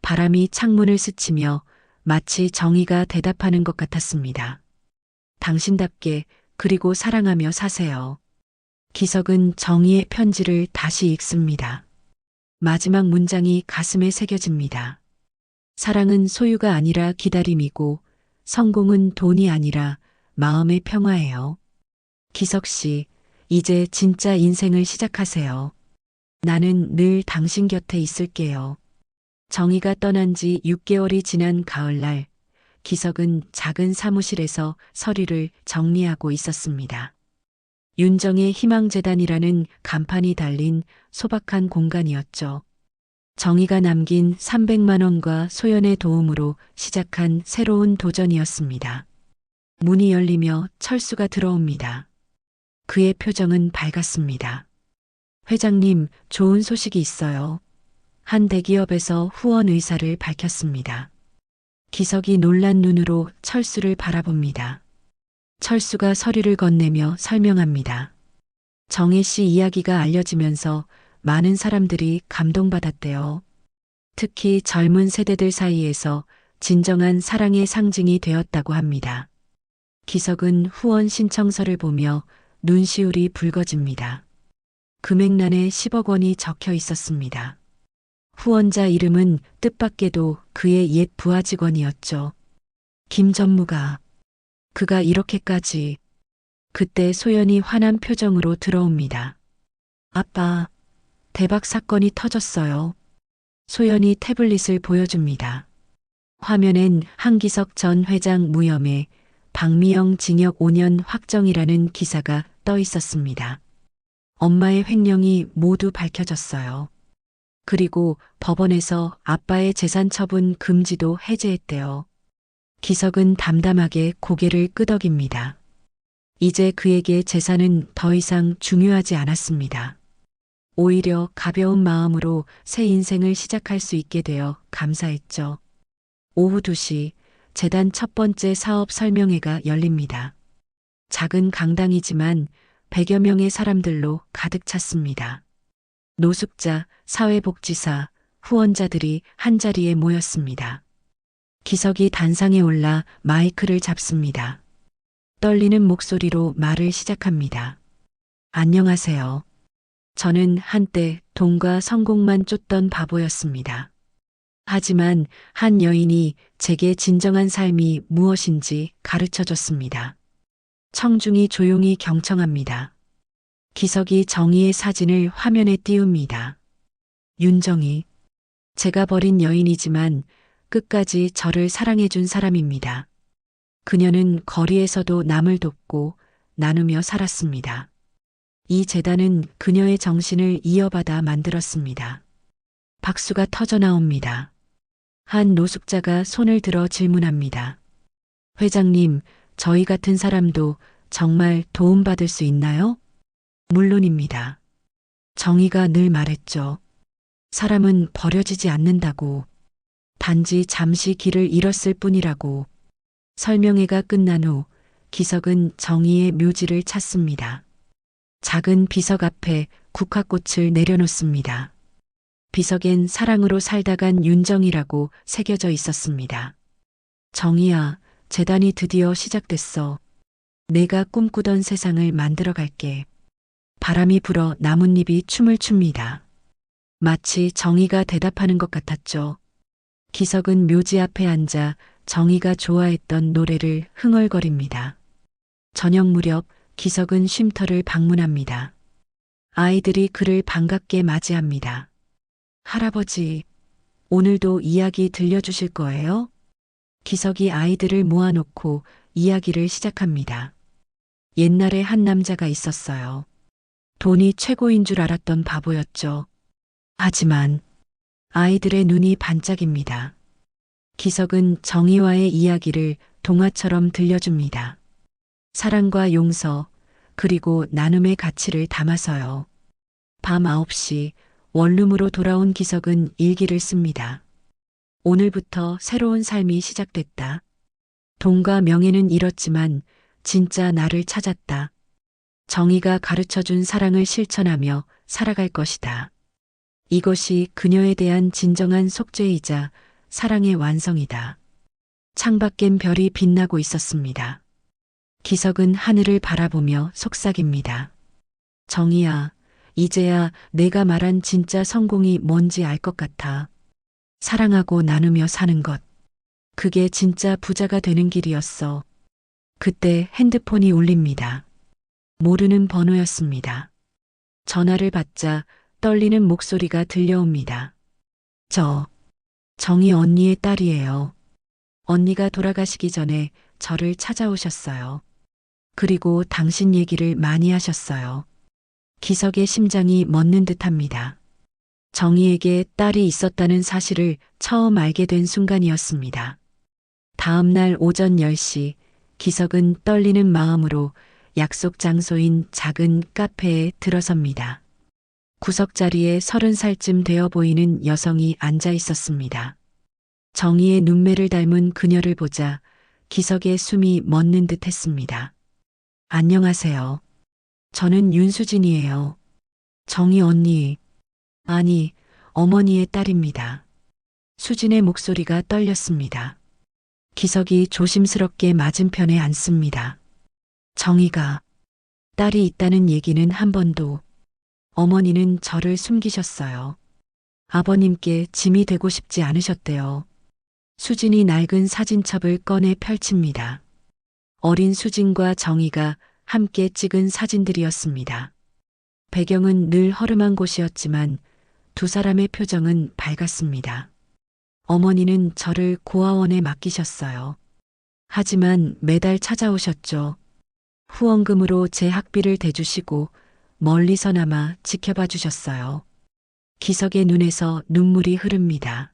바람이 창문을 스치며 마치 정의가 대답하는 것 같았습니다. 당신답게 그리고 사랑하며 사세요. 기석은 정의의 편지를 다시 읽습니다. 마지막 문장이 가슴에 새겨집니다. 사랑은 소유가 아니라 기다림이고 성공은 돈이 아니라 마음의 평화예요. 기석 씨, 이제 진짜 인생을 시작하세요. 나는 늘 당신 곁에 있을게요. 정희가 떠난 지 6개월이 지난 가을날, 기석은 작은 사무실에서 서류를 정리하고 있었습니다. 윤정의 희망재단이라는 간판이 달린 소박한 공간이었죠. 정희가 남긴 300만 원과 소연의 도움으로 시작한 새로운 도전이었습니다. 문이 열리며 철수가 들어옵니다. 그의 표정은 밝았습니다. 회장님, 좋은 소식이 있어요. 한 대기업에서 후원 의사를 밝혔습니다. 기석이 놀란 눈으로 철수를 바라봅니다. 철수가 서류를 건네며 설명합니다. 정혜 씨 이야기가 알려지면서 많은 사람들이 감동받았대요. 특히 젊은 세대들 사이에서 진정한 사랑의 상징이 되었다고 합니다. 기석은 후원 신청서를 보며 눈시울이 붉어집니다. 금액란에 10억 원이 적혀 있었습니다. 후원자 이름은 뜻밖에도 그의 옛 부하 직원이었죠. 김 전무가. 그가 이렇게까지. 그때 소연이 화난 표정으로 들어옵니다. 아빠, 대박 사건이 터졌어요. 소연이 태블릿을 보여줍니다. 화면엔 한기석 전 회장 무혐의, 박미영 징역 5년 확정이라는 기사가 떠 있었습니다. 엄마의 횡령이 모두 밝혀졌어요. 그리고 법원에서 아빠의 재산 처분 금지도 해제했대요. 기석은 담담하게 고개를 끄덕입니다. 이제 그에게 재산은 더 이상 중요하지 않았습니다. 오히려 가벼운 마음으로 새 인생을 시작할 수 있게 되어 감사했죠. 오후 2시 재단 첫 번째 사업 설명회가 열립니다. 작은 강당이지만 100여 명의 사람들로 가득 찼습니다. 노숙자, 사회복지사, 후원자들이 한자리에 모였습니다. 기석이 단상에 올라 마이크를 잡습니다. 떨리는 목소리로 말을 시작합니다. 안녕하세요. 저는 한때 돈과 성공만 쫓던 바보였습니다. 하지만 한 여인이 제게 진정한 삶이 무엇인지 가르쳐 줬습니다. 청중이 조용히 경청합니다. 기석이 정의의 사진을 화면에 띄웁니다. 윤정희. 제가 버린 여인이지만 끝까지 저를 사랑해준 사람입니다. 그녀는 거리에서도 남을 돕고 나누며 살았습니다. 이 재단은 그녀의 정신을 이어받아 만들었습니다. 박수가 터져 나옵니다. 한 노숙자가 손을 들어 질문합니다. 회장님, 저희 같은 사람도 정말 도움받을 수 있나요? 물론입니다. 정의가 늘 말했죠. 사람은 버려지지 않는다고. 단지 잠시 길을 잃었을 뿐이라고. 설명회가 끝난 후 기석은 정의의 묘지를 찾습니다. 작은 비석 앞에 국화꽃을 내려놓습니다. 비석엔 사랑으로 살다간 윤정이라고 새겨져 있었습니다. 정의야, 재단이 드디어 시작됐어. 내가 꿈꾸던 세상을 만들어 갈게. 바람이 불어 나뭇잎이 춤을 춥니다. 마치 정의가 대답하는 것 같았죠. 기석은 묘지 앞에 앉아 정의가 좋아했던 노래를 흥얼거립니다. 저녁 무렵 기석은 쉼터를 방문합니다. 아이들이 그를 반갑게 맞이합니다. 할아버지, 오늘도 이야기 들려주실 거예요? 기석이 아이들을 모아놓고 이야기를 시작합니다. 옛날에 한 남자가 있었어요. 돈이 최고인 줄 알았던 바보였죠. 하지만 아이들의 눈이 반짝입니다. 기석은 정의와의 이야기를 동화처럼 들려줍니다. 사랑과 용서, 그리고 나눔의 가치를 담아서요. 밤 9시 원룸으로 돌아온 기석은 일기를 씁니다. 오늘부터 새로운 삶이 시작됐다. 돈과 명예는 잃었지만 진짜 나를 찾았다. 정의가 가르쳐준 사랑을 실천하며 살아갈 것이다. 이것이 그녀에 대한 진정한 속죄이자 사랑의 완성이다. 창밖엔 별이 빛나고 있었습니다. 기석은 하늘을 바라보며 속삭입니다. 정희야, 이제야 내가 말한 진짜 성공이 뭔지 알 것 같아. 사랑하고 나누며 사는 것. 그게 진짜 부자가 되는 길이었어. 그때 핸드폰이 울립니다. 모르는 번호였습니다. 전화를 받자 떨리는 목소리가 들려옵니다. 저, 정희 언니의 딸이에요. 언니가 돌아가시기 전에 저를 찾아오셨어요. 그리고 당신 얘기를 많이 하셨어요. 기석의 심장이 멎는 듯합니다. 정희에게 딸이 있었다는 사실을 처음 알게 된 순간이었습니다. 다음 날 오전 10시 기석은 떨리는 마음으로 약속 장소인 작은 카페에 들어섭니다. 구석자리에 30살쯤 되어 보이는 여성이 앉아 있었습니다. 정희의 눈매를 닮은 그녀를 보자 기석의 숨이 멎는 듯 했습니다. 안녕하세요. 저는 윤수진이에요. 정희 언니, 아니, 어머니의 딸입니다. 수진의 목소리가 떨렸습니다. 기석이 조심스럽게 맞은편에 앉습니다. 정희가 딸이 있다는 얘기는 한 번도 어머니는 저를 숨기셨어요. 아버님께 짐이 되고 싶지 않으셨대요. 수진이 낡은 사진첩을 꺼내 펼칩니다. 어린 수진과 정희가 함께 찍은 사진들이었습니다. 배경은 늘 허름한 곳이었지만 두 사람의 표정은 밝았습니다. 어머니는 저를 고아원에 맡기셨어요. 하지만 매달 찾아오셨죠. 후원금으로 제 학비를 대주시고 멀리서나마 지켜봐 주셨어요. 기석의 눈에서 눈물이 흐릅니다.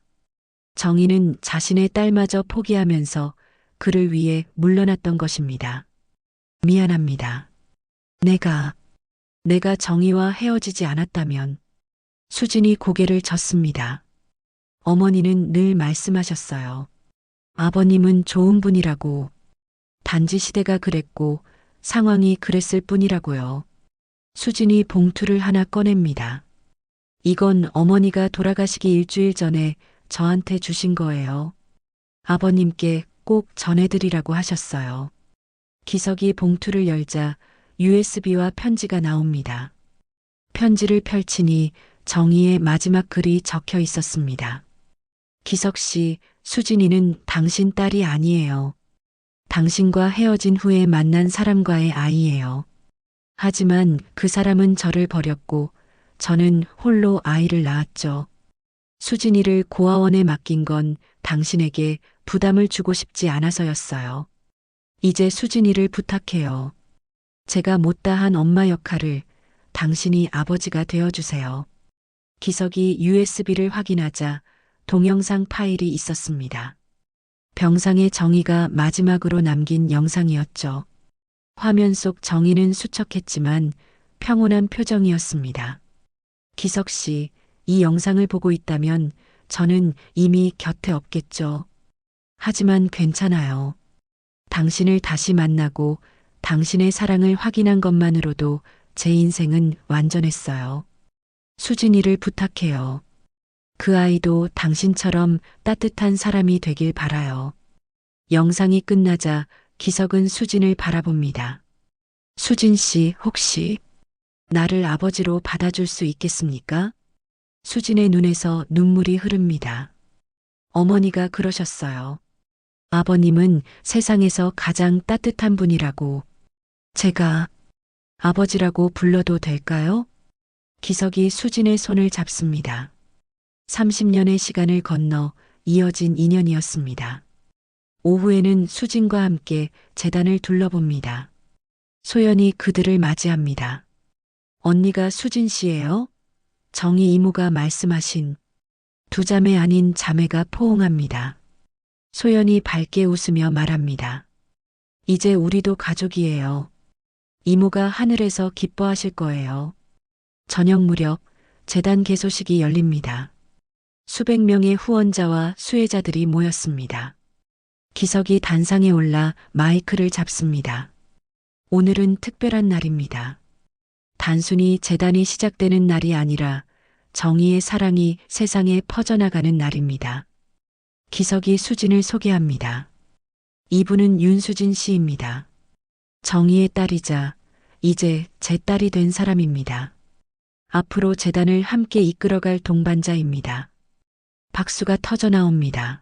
정희는 자신의 딸마저 포기하면서 그를 위해 물러났던 것입니다. 미안합니다. 내가 정희와 헤어지지 않았다면. 수진이 고개를 젓습니다. 어머니는 늘 말씀하셨어요. 아버님은 좋은 분이라고. 단지 시대가 그랬고 상황이 그랬을 뿐이라고요. 수진이 봉투를 하나 꺼냅니다. 이건 어머니가 돌아가시기 일주일 전에 저한테 주신 거예요. 아버님께 꼭 전해드리라고 하셨어요. 기석이 봉투를 열자 USB와 편지가 나옵니다. 편지를 펼치니 정희의 마지막 글이 적혀 있었습니다. 기석 씨, 수진이는 당신 딸이 아니에요. 당신과 헤어진 후에 만난 사람과의 아이예요. 하지만 그 사람은 저를 버렸고 저는 홀로 아이를 낳았죠. 수진이를 고아원에 맡긴 건 당신에게 부담을 주고 싶지 않아서였어요. 이제 수진이를 부탁해요. 제가 못다한 엄마 역할을 당신이 아버지가 되어주세요. 기석이 USB를 확인하자 동영상 파일이 있었습니다. 병상의 정희가 마지막으로 남긴 영상이었죠. 화면 속 정희는 수척했지만 평온한 표정이었습니다. 기석 씨, 이 영상을 보고 있다면 저는 이미 곁에 없겠죠. 하지만 괜찮아요. 당신을 다시 만나고 당신의 사랑을 확인한 것만으로도 제 인생은 완전했어요. 수진이를 부탁해요. 그 아이도 당신처럼 따뜻한 사람이 되길 바라요. 영상이 끝나자 기석은 수진을 바라봅니다. 수진 씨, 혹시 나를 아버지로 받아줄 수 있겠습니까? 수진의 눈에서 눈물이 흐릅니다. 어머니가 그러셨어요. 아버님은 세상에서 가장 따뜻한 분이라고. 제가 아버지라고 불러도 될까요? 기석이 수진의 손을 잡습니다. 30년의 시간을 건너 이어진 인연이었습니다. 오후에는 수진과 함께 재단을 둘러봅니다. 소연이 그들을 맞이합니다. 언니가 수진 씨예요? 정희 이모가 말씀하신. 두 자매 아닌 자매가 포옹합니다. 소연이 밝게 웃으며 말합니다. 이제 우리도 가족이에요. 이모가 하늘에서 기뻐하실 거예요. 저녁 무렵 재단 개소식이 열립니다. 수백 명의 후원자와 수혜자들이 모였습니다. 기석이 단상에 올라 마이크를 잡습니다. 오늘은 특별한 날입니다. 단순히 재단이 시작되는 날이 아니라 정의의 사랑이 세상에 퍼져나가는 날입니다. 기석이 수진을 소개합니다. 이분은 윤수진 씨입니다. 정의의 딸이자 이제 제 딸이 된 사람입니다. 앞으로 재단을 함께 이끌어갈 동반자입니다. 박수가 터져 나옵니다.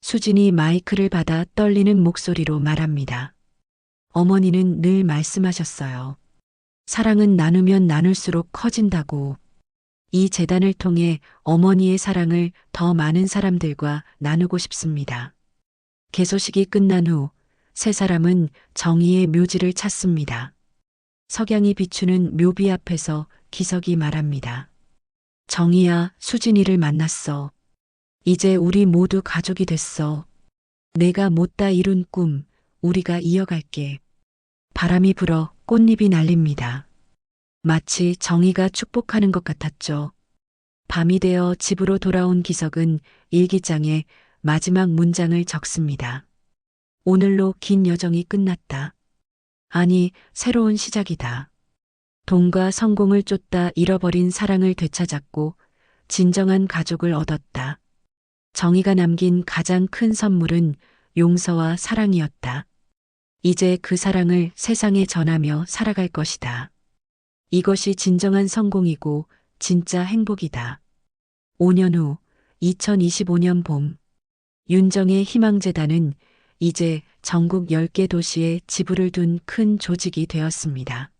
수진이 마이크를 받아 떨리는 목소리로 말합니다. 어머니는 늘 말씀하셨어요. 사랑은 나누면 나눌수록 커진다고. 이 재단을 통해 어머니의 사랑을 더 많은 사람들과 나누고 싶습니다. 개소식이 끝난 후 세 사람은 정의의 묘지를 찾습니다. 석양이 비추는 묘비 앞에서 기석이 말합니다. 정의야, 수진이를 만났어. 이제 우리 모두 가족이 됐어. 내가 못다 이룬 꿈, 우리가 이어갈게. 바람이 불어 꽃잎이 날립니다. 마치 정의가 축복하는 것 같았죠. 밤이 되어 집으로 돌아온 기석은 일기장에 마지막 문장을 적습니다. 오늘로 긴 여정이 끝났다. 아니, 새로운 시작이다. 돈과 성공을 쫓다 잃어버린 사랑을 되찾았고 진정한 가족을 얻었다. 정의가 남긴 가장 큰 선물은 용서와 사랑이었다. 이제 그 사랑을 세상에 전하며 살아갈 것이다. 이것이 진정한 성공이고 진짜 행복이다. 5년 후 2025년 봄 윤정의 희망재단은 이제 전국 10개 도시에 지부를 둔 큰 조직이 되었습니다.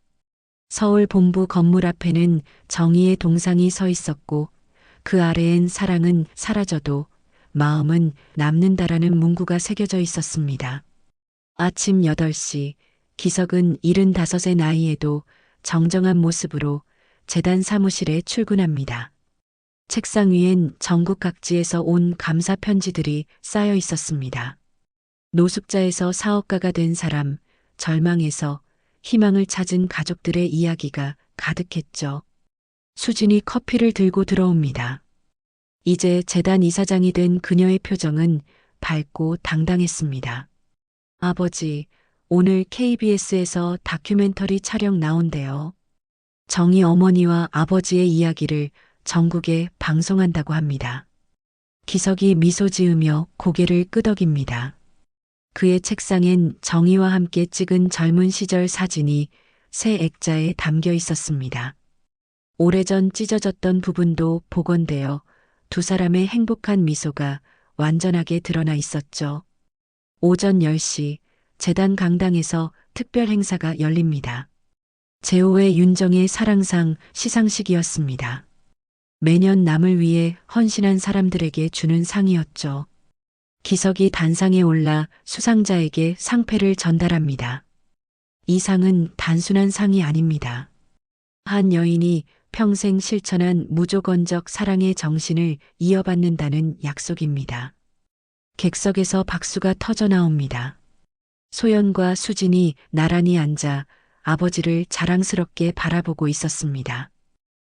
서울 본부 건물 앞에는 정의의 동상이 서 있었고 그 아래엔 사랑은 사라져도 마음은 남는다라는 문구가 새겨져 있었습니다. 아침 8시 기석은 75의 나이에도 정정한 모습으로 재단 사무실에 출근합니다. 책상 위엔 전국 각지에서 온 감사 편지들이 쌓여 있었습니다. 노숙자에서 사업가가 된 사람, 절망에서 희망을 찾은 가족들의 이야기가 가득했죠. 수진이 커피를 들고 들어옵니다. 이제 재단 이사장이 된 그녀의 표정은 밝고 당당했습니다. 아버지, 오늘 KBS에서 다큐멘터리 촬영 나온대요. 정의 어머니와 아버지의 이야기를 전국에 방송한다고 합니다. 기석이 미소 지으며 고개를 끄덕입니다. 그의 책상엔 정의와 함께 찍은 젊은 시절 사진이 새 액자에 담겨 있었습니다. 오래전 찢어졌던 부분도 복원되어 두 사람의 행복한 미소가 완전하게 드러나 있었죠. 오전 10시 재단 강당에서 특별 행사가 열립니다. 제5회 윤정의 사랑상 시상식이었습니다. 매년 남을 위해 헌신한 사람들에게 주는 상이었죠. 기석이 단상에 올라 수상자에게 상패를 전달합니다. 이 상은 단순한 상이 아닙니다. 한 여인이 평생 실천한 무조건적 사랑의 정신을 이어받는다는 약속입니다. 객석에서 박수가 터져 나옵니다. 소연과 수진이 나란히 앉아 아버지를 자랑스럽게 바라보고 있었습니다.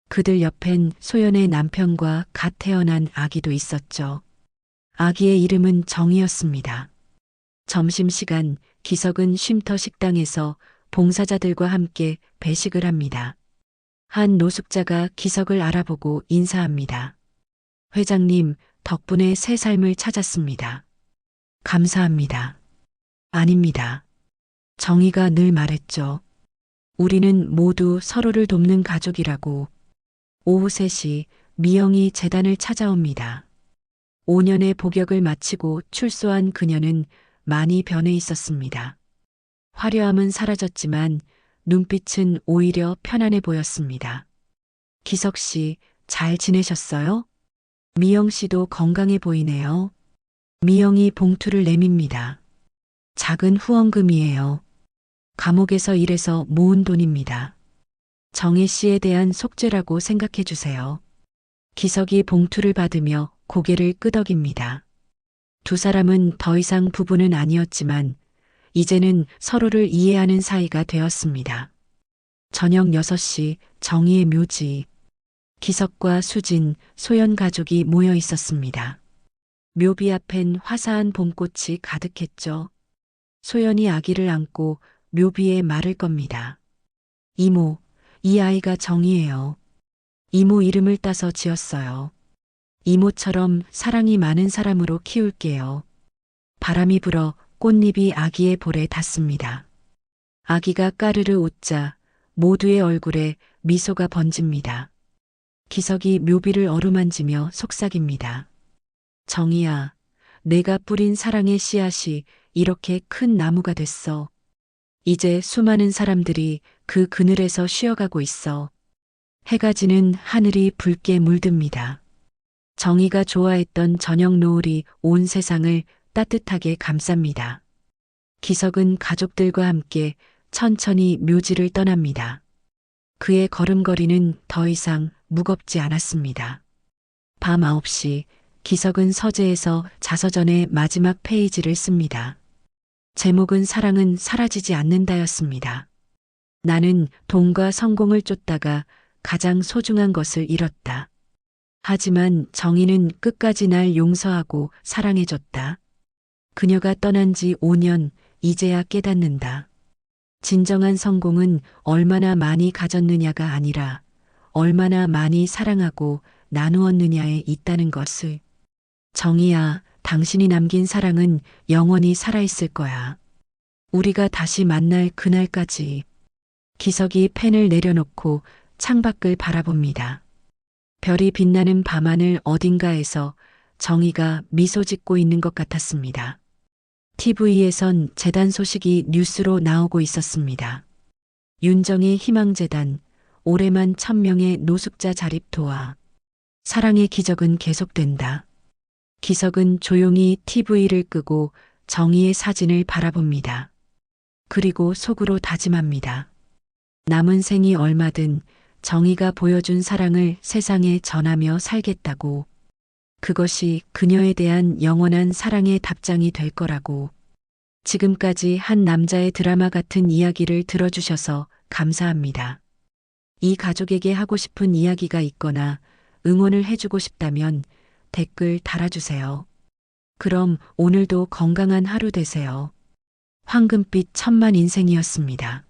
그들 옆엔 소연의 남편과 갓 태어난 아기도 있었죠. 아기의 이름은 정이었습니다. 점심시간 기석은 쉼터 식당에서 봉사자들과 함께 배식을 합니다. 한 노숙자가 기석을 알아보고 인사합니다. 회장님, 덕분에 새 삶을 찾았습니다. 감사합니다. 아닙니다. 정의가 늘 말했죠. 우리는 모두 서로를 돕는 가족이라고. 오후 3시 미영이 재단을 찾아옵니다. 5년의 복역을 마치고 출소한 그녀는 많이 변해 있었습니다. 화려함은 사라졌지만 눈빛은 오히려 편안해 보였습니다. 기석 씨, 잘 지내셨어요? 미영 씨도 건강해 보이네요. 미영이 봉투를 내밉니다. 작은 후원금이에요. 감옥에서 일해서 모은 돈입니다. 정혜 씨에 대한 속죄라고 생각해 주세요. 기석이 봉투를 받으며 고개를 끄덕입니다. 두 사람은 더 이상 부부는 아니었지만 이제는 서로를 이해하는 사이가 되었습니다. 저녁 6시 정의의 묘지. 기석과 수진, 소연 가족이 모여 있었습니다. 묘비 앞엔 화사한 봄꽃이 가득했죠. 소연이 아기를 안고 묘비에 말을 겁니다. 이모, 이 아이가 정의예요. 이모 이름을 따서 지었어요. 이모처럼 사랑이 많은 사람으로 키울게요. 바람이 불어 꽃잎이 아기의 볼에 닿습니다. 아기가 까르르 웃자 모두의 얼굴에 미소가 번집니다. 기석이 묘비를 어루만지며 속삭입니다. 정희야, 내가 뿌린 사랑의 씨앗이 이렇게 큰 나무가 됐어. 이제 수많은 사람들이 그 그늘에서 쉬어가고 있어. 해가 지는 하늘이 붉게 물듭니다. 정희가 좋아했던 저녁 노을이 온 세상을 따뜻하게 감쌉니다. 기석은 가족들과 함께 천천히 묘지를 떠납니다. 그의 걸음걸이는 더 이상 무겁지 않았습니다. 밤 9시 기석은 서재에서 자서전의 마지막 페이지를 씁니다. 제목은 사랑은 사라지지 않는다였습니다. 나는 돈과 성공을 쫓다가 가장 소중한 것을 잃었다. 하지만 정희는 끝까지 날 용서하고 사랑해줬다. 그녀가 떠난 지 5년, 이제야 깨닫는다. 진정한 성공은 얼마나 많이 가졌느냐가 아니라 얼마나 많이 사랑하고 나누었느냐에 있다는 것을. 정희야, 당신이 남긴 사랑은 영원히 살아있을 거야. 우리가 다시 만날 그날까지. 기석이 펜을 내려놓고 창밖을 바라봅니다. 별이 빛나는 밤하늘 어딘가에서 정희가 미소 짓고 있는 것 같았습니다. TV에선 재단 소식이 뉴스로 나오고 있었습니다. 윤정의 희망재단, 올해만 1000명의 노숙자 자립 도와. 사랑의 기적은 계속된다. 기석은 조용히 TV를 끄고 정희의 사진을 바라봅니다. 그리고 속으로 다짐합니다. 남은 생이 얼마든 정희가 보여준 사랑을 세상에 전하며 살겠다고. 그것이 그녀에 대한 영원한 사랑의 답장이 될 거라고. 지금까지 한 남자의 드라마 같은 이야기를 들어주셔서 감사합니다. 이 가족에게 하고 싶은 이야기가 있거나 응원을 해주고 싶다면 댓글 달아주세요. 그럼 오늘도 건강한 하루 되세요. 황금빛 천만 인생이었습니다.